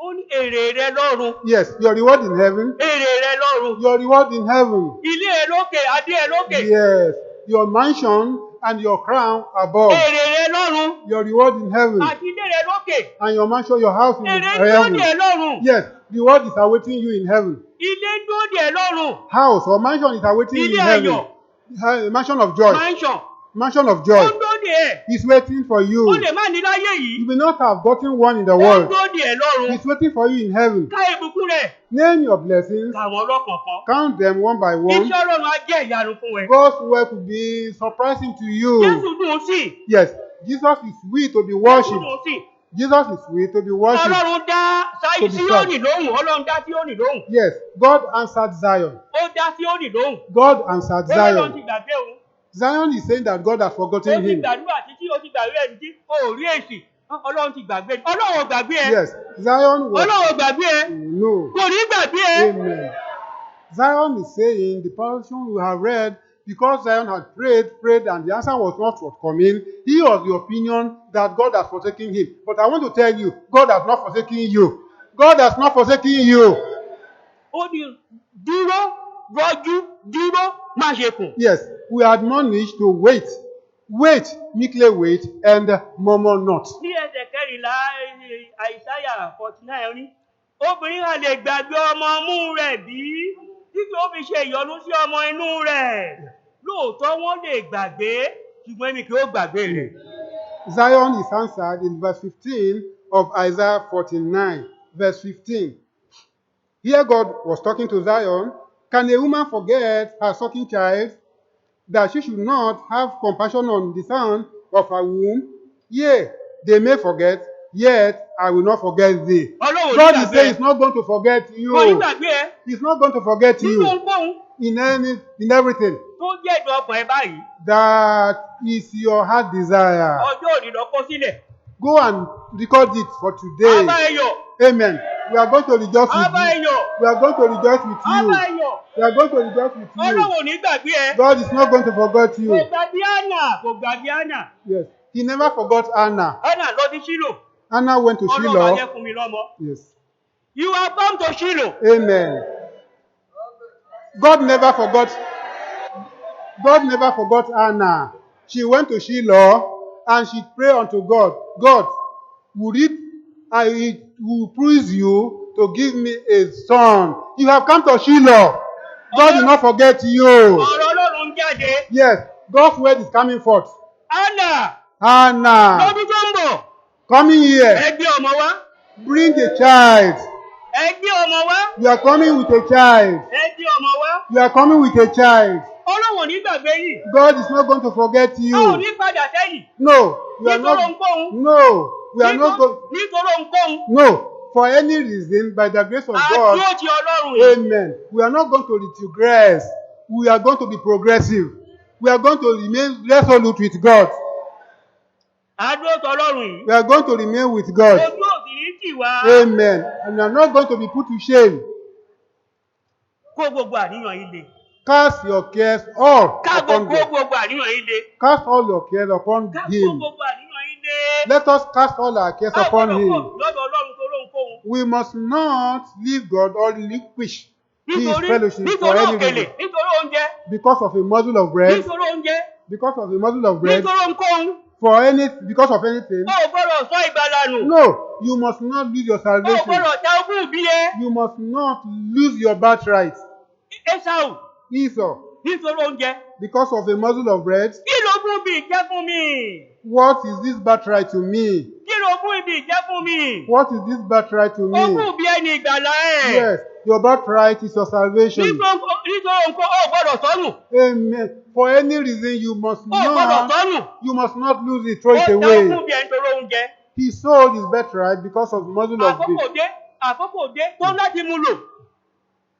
Ó ní èrè rẹ lọ́run. Yes, your reward in heaven. Èrè rẹ lọ́run. Your reward in heaven. Ilé ẹ lókè, adé ẹ lókè. Yes, your mansion and your crown above. Èrè rẹ lọ́run. Your reward in heaven. Àti ilé rẹ lókè. And your mansion, your house in Èrè ń dúró heaven. dè lọ́run. Yes, reward is awaiting you in heaven. Ilé ń dúró dè lọ́run. House or mansion is awaiting you Ilé in heaven. ayọ̀. Mansion of joy. Mansion. Mansion of Ó joy. ń dúró dè dè ẹ́. He's waiting for you. Ó lè má ní láyé yìí. You may not have gotten one in the Ó ń world. dúró dè ẹ́ lọ́run. He's waiting for you in heaven. Ká ìbùkún rẹ̀. Name your blessings. Kà wọ́n lọ́kọ̀ọ̀kan. Count them one by one. Iṣẹ́ Ọlọ́run á jẹ́ ìyanu fún ẹ. God's work will be surprising to you. Jésù dùn ún sí. Yes, Jesus is sweet to be Jésù worshipped. dùn ún sí. Jesus is sweet to be worshipped. Ọlọ́run dá To be Síónì lóhùn. Ọlọ́run dá Síónì lóhùn. Yes, God answered Zion. Ó dá Síónì lóhùn. God answered Ọlọ́run ti Zion. gbàgbé òun. Zion is saying that God has Ó forgotten ti him. gbàdúrà títí ó ti gbàgbé ẹ̀ títí ó rí èsì. Ọlọ́run ti gbàgbé. Ọlọ́run ò gbàgbé ẹ. Yes, Zion was. Ọlọ́run ò gbàgbé ẹ. No. Kò ní gbàgbé ẹ. Amen. Zion is saying the portion we have read, because Zion had prayed, and the answer was not forthcoming, he was the opinion that God has forsaken him. But I want to tell you, God has not forsaken you. God has not forsaken you. Ó ní dúró, rọ́jú, dúró, má ṣe kùn. Yes, we are admonished to wait. Wait, meekly wait, and murmur not. Ní ẹsẹ̀ kẹrìnlá Àìsáyà 49 ní, obìnrin á lè gbàgbé ọmọ ọmú rẹ̀ bí títí ó fi ṣe ìyọnu sí ọmọ inú rẹ̀. Lóòótọ́ wọ́n lè gbàgbé, ṣùgbọ́n èmi kì í gbàgbé rẹ̀. Zion is answered in verse 15 of Isaiah 49. Verse 15. Here God was talking to Zion. Can a woman forget her sucking child, that she should not have compassion on the son of her womb? Yea, they may forget, yet I will not forget thee. Ọlọ́run ò ní God is gbàgbé saying ẹ. he's not going to forget Kò ní you. gbàgbé ẹ. He's not going to forget Nínú you ohunkóhun in everything. tó jẹ́ ìdùn ọkàn ẹ báyìí, That is your heart desire. ọjọ́ òní lọ kó sílẹ̀. Go and record it for today. Abá ẹyọ̀, Amen. We are going to rejoice with abá you. ẹyọ̀, We are going to rejoice with abá you. ẹyọ̀. We are going to rejoice with you. Ọlọ́run ò ní gbàgbé ẹ. God is not going to forget Kò you. gbàgbé Hánà, kò gbàgbé Hánà. Yes. He never forgot Anna. Hánà lọ sí Ṣílò. Anna went to Ọlọ́run á jẹ́ Shiloh. fún mi lọ́mọ. Yes. You have come to Ṣílò. Amen. God never forgot Anna. She went to Shiloh and she prayed unto God. God, I will praise you to give me a son. You have come to Shiloh. God will not forget you. Ọ̀rọ̀ Ọlọ́run ń jáde. Yes, God's word is coming forth. Hánà, Anna, lọ́dún tó ń bọ̀, coming here. ẹ gbé ọmọ wá. Bring a child. Ẹ gbé ọmọ wá. You are coming with a child. Ẹ gbé ọmọ wá. You are coming with a child. Ọlọ́run ò ní gbàgbé yìí. God is not going to forget A ò you. ní padà sẹ́yìn. No, we are Nítorí not. ohunkóhun. No, we are not going. Nítorí ohunkóhun. No, for any reason, by the grace of God, Àdúró ti Ọlọ́run yìí. amen. We are not going to retrogress. We are going to be progressive. We are going to remain resolute with God. Àdúró ti Ọlọ́run yìí. We are going to remain with God. Ojú òsì ní tì wá. Amen. And we are not going to be put to shame. Kó gbogbo àníyàn yìí le. Cast your cares all Ká upon God. gbogbo àníyàn yìí le. Cast all your cares upon Ká Him. gbogbo àníyàn yìí le. Let us cast all our cares A ò upon gbọ́dọ̀ Him. kó lọ́dọ̀ Ọlọ́run tó lóhunkóhun. We must not leave God or relinquish His Nítorí fellowship for nítorí any òkèlè, reason. nítorí oúnjẹ, Because of a muzzle of bread, nítorí oúnjẹ, because of a muzzle of bread, nítorí ohunkóhun. because of anything. O ò gbọ́dọ̀ sọ ìgbàlà nù. No, you must not lose your O ò salvation. gbọ́dọ̀ ta ogún ìbí ẹ. You must not lose your birthright. Ésáù, Esau, nítorí oúnjẹ. because of a muzzle of bread, Kí logún ìbí jẹ́ fún mi? what is this birthright to me? Kí logún ìbí jẹ́ fún mi? What is this birthright to me? Ogún ìbí ẹni ìgbàlà ẹ̀. Yes, your birthright is your salvation. Nítorí ohunkóhun o ò gbọ́dọ̀ sọnù. Amen. For any reason, you must O ò gbọ́dọ̀ not. sọnù. You must not lose it, throw Ó it ta away. ogún ìbí ẹ nítorí oúnjẹ. He sold his birthright because of muzzle of Àkókò beef. dé tó láti mú lò.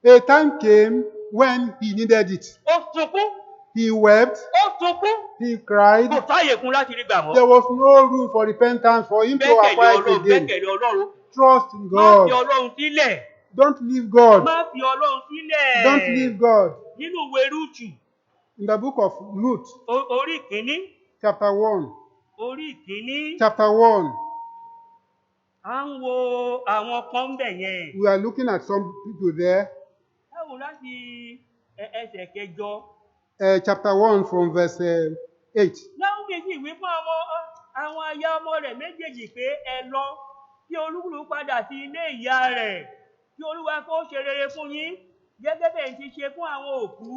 A time came when he needed it. Ó sunkún, He wept, ó sunkún. he cried. Kò sáàyè fún láti rí gbà mọ́. There was no room for repentance for him to Gbẹ́kẹ̀lé acquire it Ọlọ́run, again. gbẹ́kẹ̀lé Ọlọ́run. Trust in Má fi God. Ọlọ́run sílẹ̀. Don't leave God. Má fi Ọlọ́run sílẹ̀. Don't leave God. Nínú ìwé Rúùtù, In the book of Ruth, orí ìkíní, chapter 1, orí ìkíní, chapter 1, à ń wo àwọn kan ń bẹ̀ yẹn. we are looking at some people there. Ẹ wò láti ẹsẹ̀ kẹjọ. Chapter 1 from verse 8. Náhúmì sì wí fún àwọn aya ọmọ rẹ̀ méjèèjì pé ẹ lọ kí olúkúlùkù padà sí ilé ìyá rẹ̀ kí Olúwa kó ṣe rere fún yín gẹ́gẹ́ bẹ́ẹ̀ ti ṣe fún àwọn òkú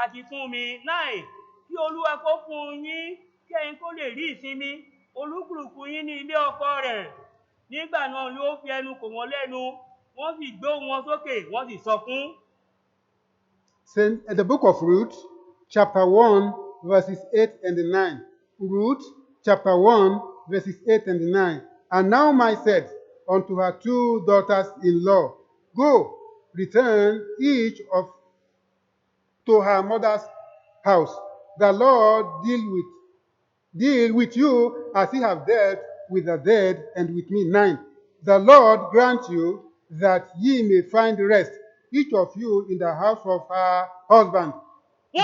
àti fún mi láì kí Olúwa kó fún yín kí kẹ́yìn kó lè rí ìsinmi olúkúlùkù yín ní ilé ọkọ rẹ̀. Nígbà náà ni ó fi ẹnu kò wọ́n lẹ́nu, wọ́n sì gbé ohùn wọn sókè, wọ́n sì sọkún. The book of Ruth, chapter 1, verses 8 and 9. Ruth, chapter 1, verses 8 and 9. And Naomi said unto her 2 daughters-in-law, Go, return each of to her mother's house. The Lord deal with you as he have dealt with the dead and with me. 9. The Lord grant you that ye may find rest, each of you in the house of her husband.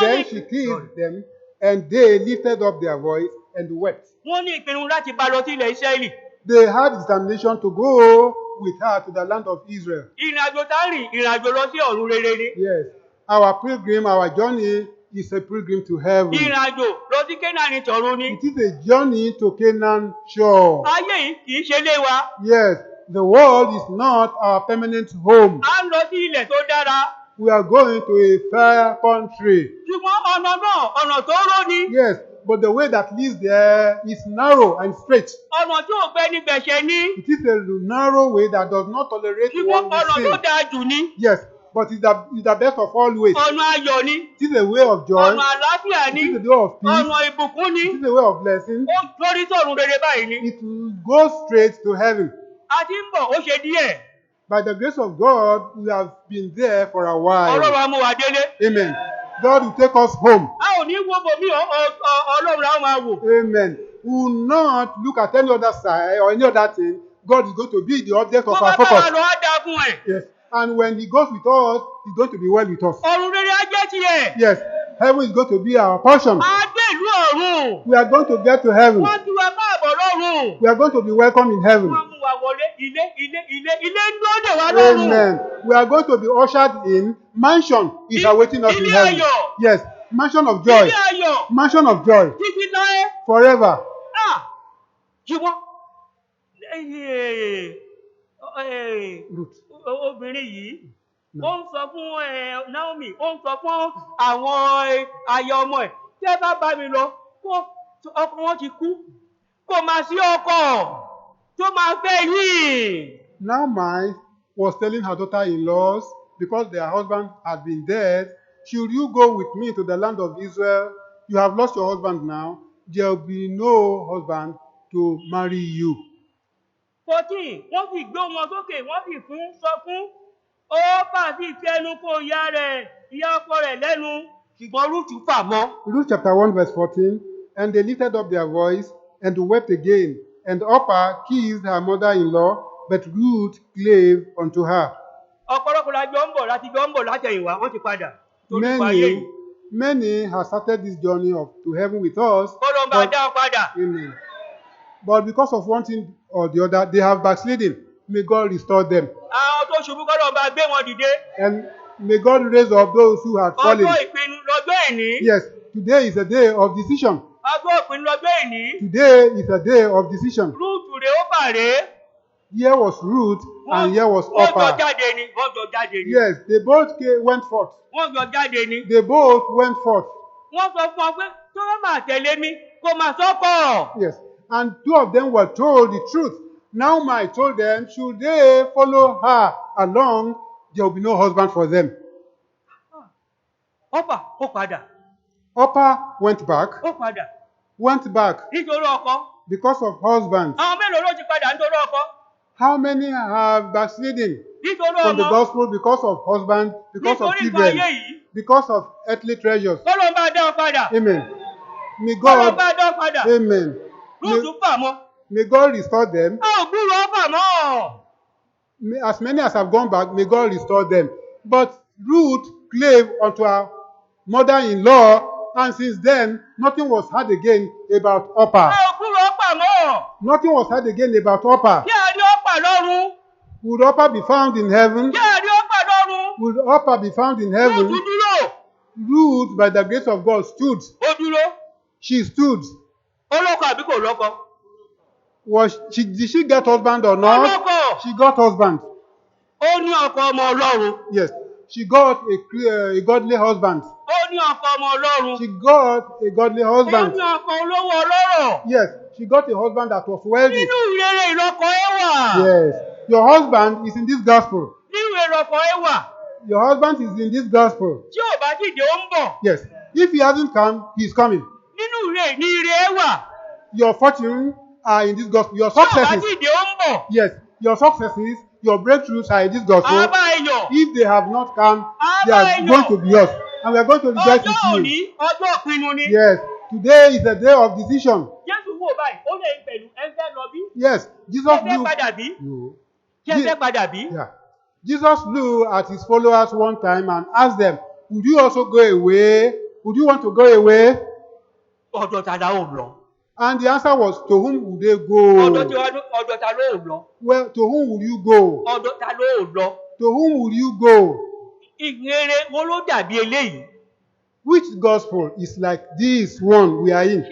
Then she kissed them, and they lifted up their voice and wept. Wọ́n ní ìpinnu láti bá lọ sí ilẹ̀ Ísírẹ́lì. They had determination to go with her to the land of Israel. Ìrìnàjò tá ń rìn, ìrìnàjò lọ sí ọ̀run rere ni. Yes, our pilgrim, our journey is a pilgrim to heaven. Ìrìnàjò lọ sí Kénáánì tọ̀run ni. It is a journey to Canaan shore. Ayé yìí kì í ṣe ilé wa. Yes, the world is not our permanent home. À ń lọ sí ilẹ̀ tó dára. We are going to a fair country. Ṣùgbọ́n ọ̀nà náà, ọ̀nà tó rọ́ ni. Yes, but the way that leads there is narrow and straight. Ọ̀nà tí ò gbẹ́ ní gbẹ̀ṣẹ̀ ní. It is a narrow way that does not tolerate Ṣùgbọ́n one ọ̀nà tó sin. dáa jù ni. Yes, but it's the best of all ways. Ọ̀nà ayọ̀ ni. It is a way of joy. Ọ̀nà àlàáfíà ni. It is a way of peace. Ọ̀nà ìbùkún ni. It is a way of blessing. Ó lórí sọ̀run rere báyìí ni. It will go straight to heaven. A ti ń bọ̀, ó ṣe díẹ̀. By the grace of God, we have been there for a while. Ọlọ́run á mú wa délé. Amen. God will take us home. A ò ní wo bòmí, Ọlọ́run á máa wò. Amen. We will not look at any other side or any other thing. God is going to be the object of Bó our bá bá wa focus. lọ, á dáa fún ẹ̀. Yes. And when He goes with us, He's going to be well with us. Ọ̀run rere á jẹ́ tiẹ̀. Yes. Heaven is going to be our portion. A gbé ìlú ọ̀run. We are going to get to heaven. Wọ́n ti wá káàbọ̀ lọ́run. We are going to be welcome in heaven. Wọ́n mú wa wọlé ilé ń dúró dè wá lọ́run. Amen. We are going to be ushered in. Mansion is awaiting us in Ilé heaven. ayọ̀. Yes. Mansion of joy. Ilé ayọ̀. Mansion of joy. Títí láé. Forever. Ṣùgbọ́n Ruth. obìnrin yìí, ó ń sọ fún Naomi, ó ń sọ fún àwọn aya ọmọ ẹ̀, tí ẹ bá bá mi lọ, ọkọ wọn ti kú, kò máa sí ọkọ tó máa fẹ́ yìí. Naomi was telling her daughter-in-laws, because their husband had been dead, should you go with me to the land of Israel? You have lost your husband now. There will be no husband to marry you. 14, wọ́n sì gbé wọn sókè, wọ́n sì sọ fún ó bá sì fi ẹnu kò ìyá ọkọ rẹ̀ lẹ́nu, ṣùgbọ́n Rúùtù fà mọ́. Ruth chapter 1 verse 14, and they lifted up their voice and wept again, and Orpah kissed her mother-in-law, but Ruth clave unto her. Ọ̀pọ̀lọpọ̀ la jọ ń bọ̀ látẹ̀yìnwá, wọ́n ti padà. Torí pa ayé yìí. Many have started this journey to heaven with us. Kọ́lọ́ ń bá dá ọ padà. Amen. But because of one thing or the other, they have backslidden. May God restore them. Àwọn tó ṣubú kọ́lọ́ ń bá gbé wọn dìde. And may God raise up those who had fallen. Ọjọ́ ìpinnu lọ́jọ́ ìní. Yes, today is a day of decision. Ọjọ́ ìpinnu lọ́jọ́ ìní. Today is a day of decision. Rúùtù rè ó bàrè. Here was Ruth and here was Orpah. Wọ́n jọ jáde ni. Yes, they both went forth. Wọ́n jọ jáde ni. They both went forth. Wọ́n sọ fún ọ pé tó bá máa tẹ̀lé mi, kò máa sọ́kọ̀. Yes, and two of them were told the truth. Naomi told them, should they follow her along, there will be no husband for them. Orpah ó padà. Orpah went back. Ó padà. Went back Nítorí ọkọ. because of husbands. Àwọn mélòó ló ti padà nítorí ọkọ? How many have backslidden Nítorí from the ọmọ. gospel because of husband, because of Nítorí ìfọ̀ children, ayé yìí. because of earthly treasures? Kọ́lọ́ ń bá dá ọ padà. Amen. May Kọ́lọ́ ń God, bá dá ọ padà. amen. Rúùtù fà mọ́. May God restore them. A ò gbúrò ọ fà mọ́. As many as have gone back, may God restore them. But Ruth clave unto her mother-in-law, and since then, nothing was heard again about A Orpah. ò gbúrò ọ fà mọ́. Nothing was heard again about Orpah. Kí a rí Orpah lọ́run. Would Orpah be found in heaven? Kí a rí Orpah lọ́run. Would Orpah be found in heaven? Rúùtù dúró. Ruth, by the grace of God, stood. Ó dúró. She stood. Ó lọ́kọ àbí kò lọ́kọ? Did she get husband or not? Ọlọ́kọ. She got husband. Ó ní ọkọ ọmọ Ọlọ́run. Yes. She got a godly husband. Ó ní ọkọ ọmọ Ọlọ́run. She got a godly Ó husband. ní ọkọ olówó ọlọ́rọ̀. Yes, she got a husband that was wealthy. Nínú ìrere ìlọ́kọ ẹ wà. Yes, your husband is in this gospel. Nínú ìlọ́kọ ẹ wà. Your husband is in this gospel. Tí ò bá dìde ó ń bọ̀. Yes, if he hasn't come, he's coming. Nínú ìre ní ire ẹ wà. Your fortune are in this gospel. Your Tí ò bá successes, dìde ó ń bọ̀. yes, your successes, your breakthroughs are in this gospel. Àbá ẹyọ̀. If they have not come, they are going to be yours. And we are going to rejoice Ọjọ́ with òní, you. ọjọ́ ìpinnu ni. Yes, today is a day of decision. Jésù wò báyìí, ó lè pẹ̀lú ẹgbẹ́ lọ bí. Yes, Jesus Ṣé fẹ́ looked. padà bí? No. Ṣé fẹ́ padà bí? Yeah. Jesus looked at his followers one time and asked them, would you also go away? Would you want to go away? Ọ̀dọ̀ ta la ó lọ. And the answer was, to whom would they Ọ̀dọ̀ go? ta ló ò lọ. Well, to whom would you go? Ọ̀dọ̀ ta ló ò lọ. To whom would you go? Ìrere wo ló dàbí eléyìí? Which gospel is like this one we are in?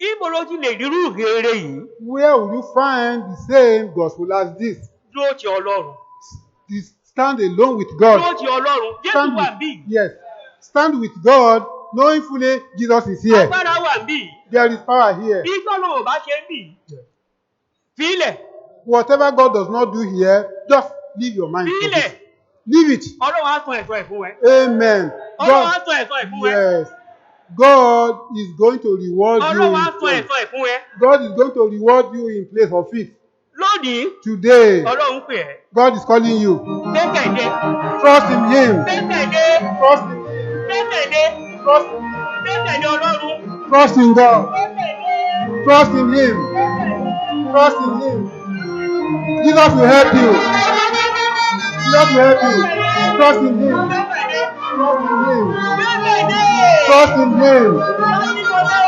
Ibo ló ti lè rírú ìrere yìí? Where will you find the same gospel as this? Dúró ti Ọlọ́run. Stand alone with God. Dúró ti Ọlọ́run. Jésù Stand wà with, bí. yes. Stand with God, knowing fully Jesus is here. Agbára wà bí. There is power here. Bí tọ́lọ́ ò bá ṣe ń bì. Fílẹ̀. Whatever God does not do here, just leave your mind for Fílẹ̀. it. Leave it. Ọlọ́run á sọ ẹ̀sọ́ ẹ̀ fún ẹ. Amen. Ọlọ́run á sọ ẹ̀sọ́ ẹ̀ fún ẹ. Yes. God is going to reward you. Ọlọ́run á sọ In ẹ̀sọ́ ẹ̀ fún ẹ. God is going to reward you in place of it. Lónìí, Today, Ọlọ́run pè ẹ́. God is calling you. Gbẹ́kẹ̀lé. Trust in Him. Gbẹ́kẹ̀lé. Trust in Him. Gbẹ́kẹ̀lé. Trust, Gbẹ́kẹ̀lé Ọlọ́run. trust in God. Gbẹ́kẹ̀lé. Trust in Him. Trust in Him. Jesus will help you. Jesus will help you. Trust in Him. Trust in Him. Gbẹ́kẹ̀lé. Trust in Him.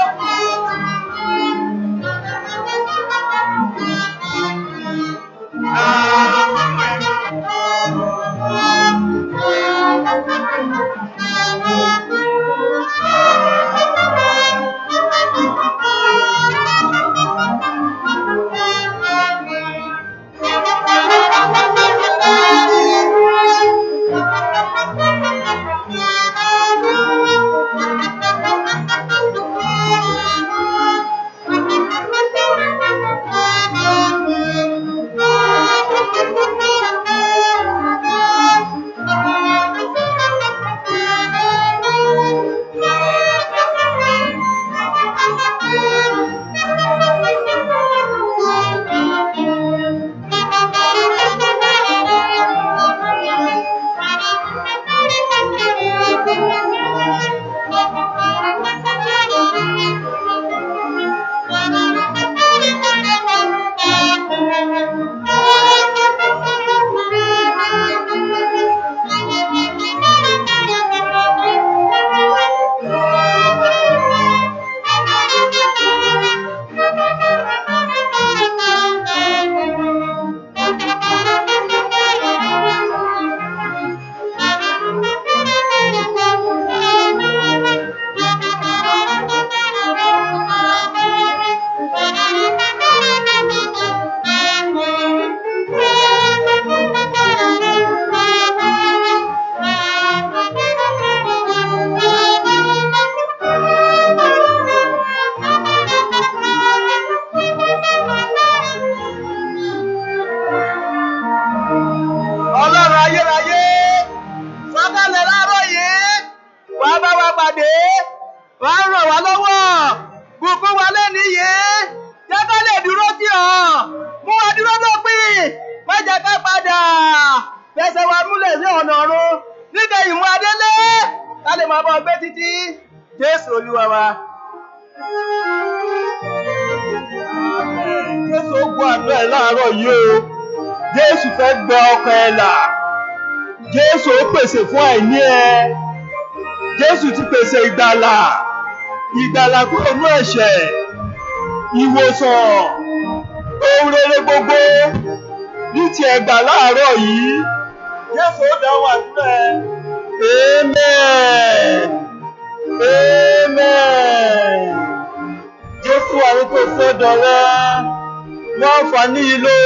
Ọlọ́run ayérayé, sọ̀kalẹ̀ láàárọ̀ yìí, wà á bá wa pàdé, wà á ràn wá lọ́wọ́, bùkún wa lẹ́ni yìí, jẹ́ ká lè dúró tì ọ́, mú wa dúró dópin, má jẹ́ ká padà, fẹsẹ̀ wa múlẹ̀ sí ọ̀nà ọ̀run, níkẹyìn mú adélé, ká lè máa bọ́ gbé títí, Jésù Olúwa wa. Jésù ó gbọ́ àdúrà ẹ̀ láàárọ̀ yìí o. Jésù fẹ́ gba ọkàn ẹ là. Jésù ó pèsè fún àìní ẹ. Jésù ti pèsè ìgbàlà. Ìgbàlà kúrò nínú ẹ̀ṣẹ̀. Ìwòsàn. Ohun rere gbogbo. Ní ti ẹ̀gbà láàárọ̀ yìí. Jésù ó dáhùn àdúrà ẹ. Amen. Amen. Jésù àrùn tó sọ́dọ̀ rẹ. Wọ́n fà ní ìlò.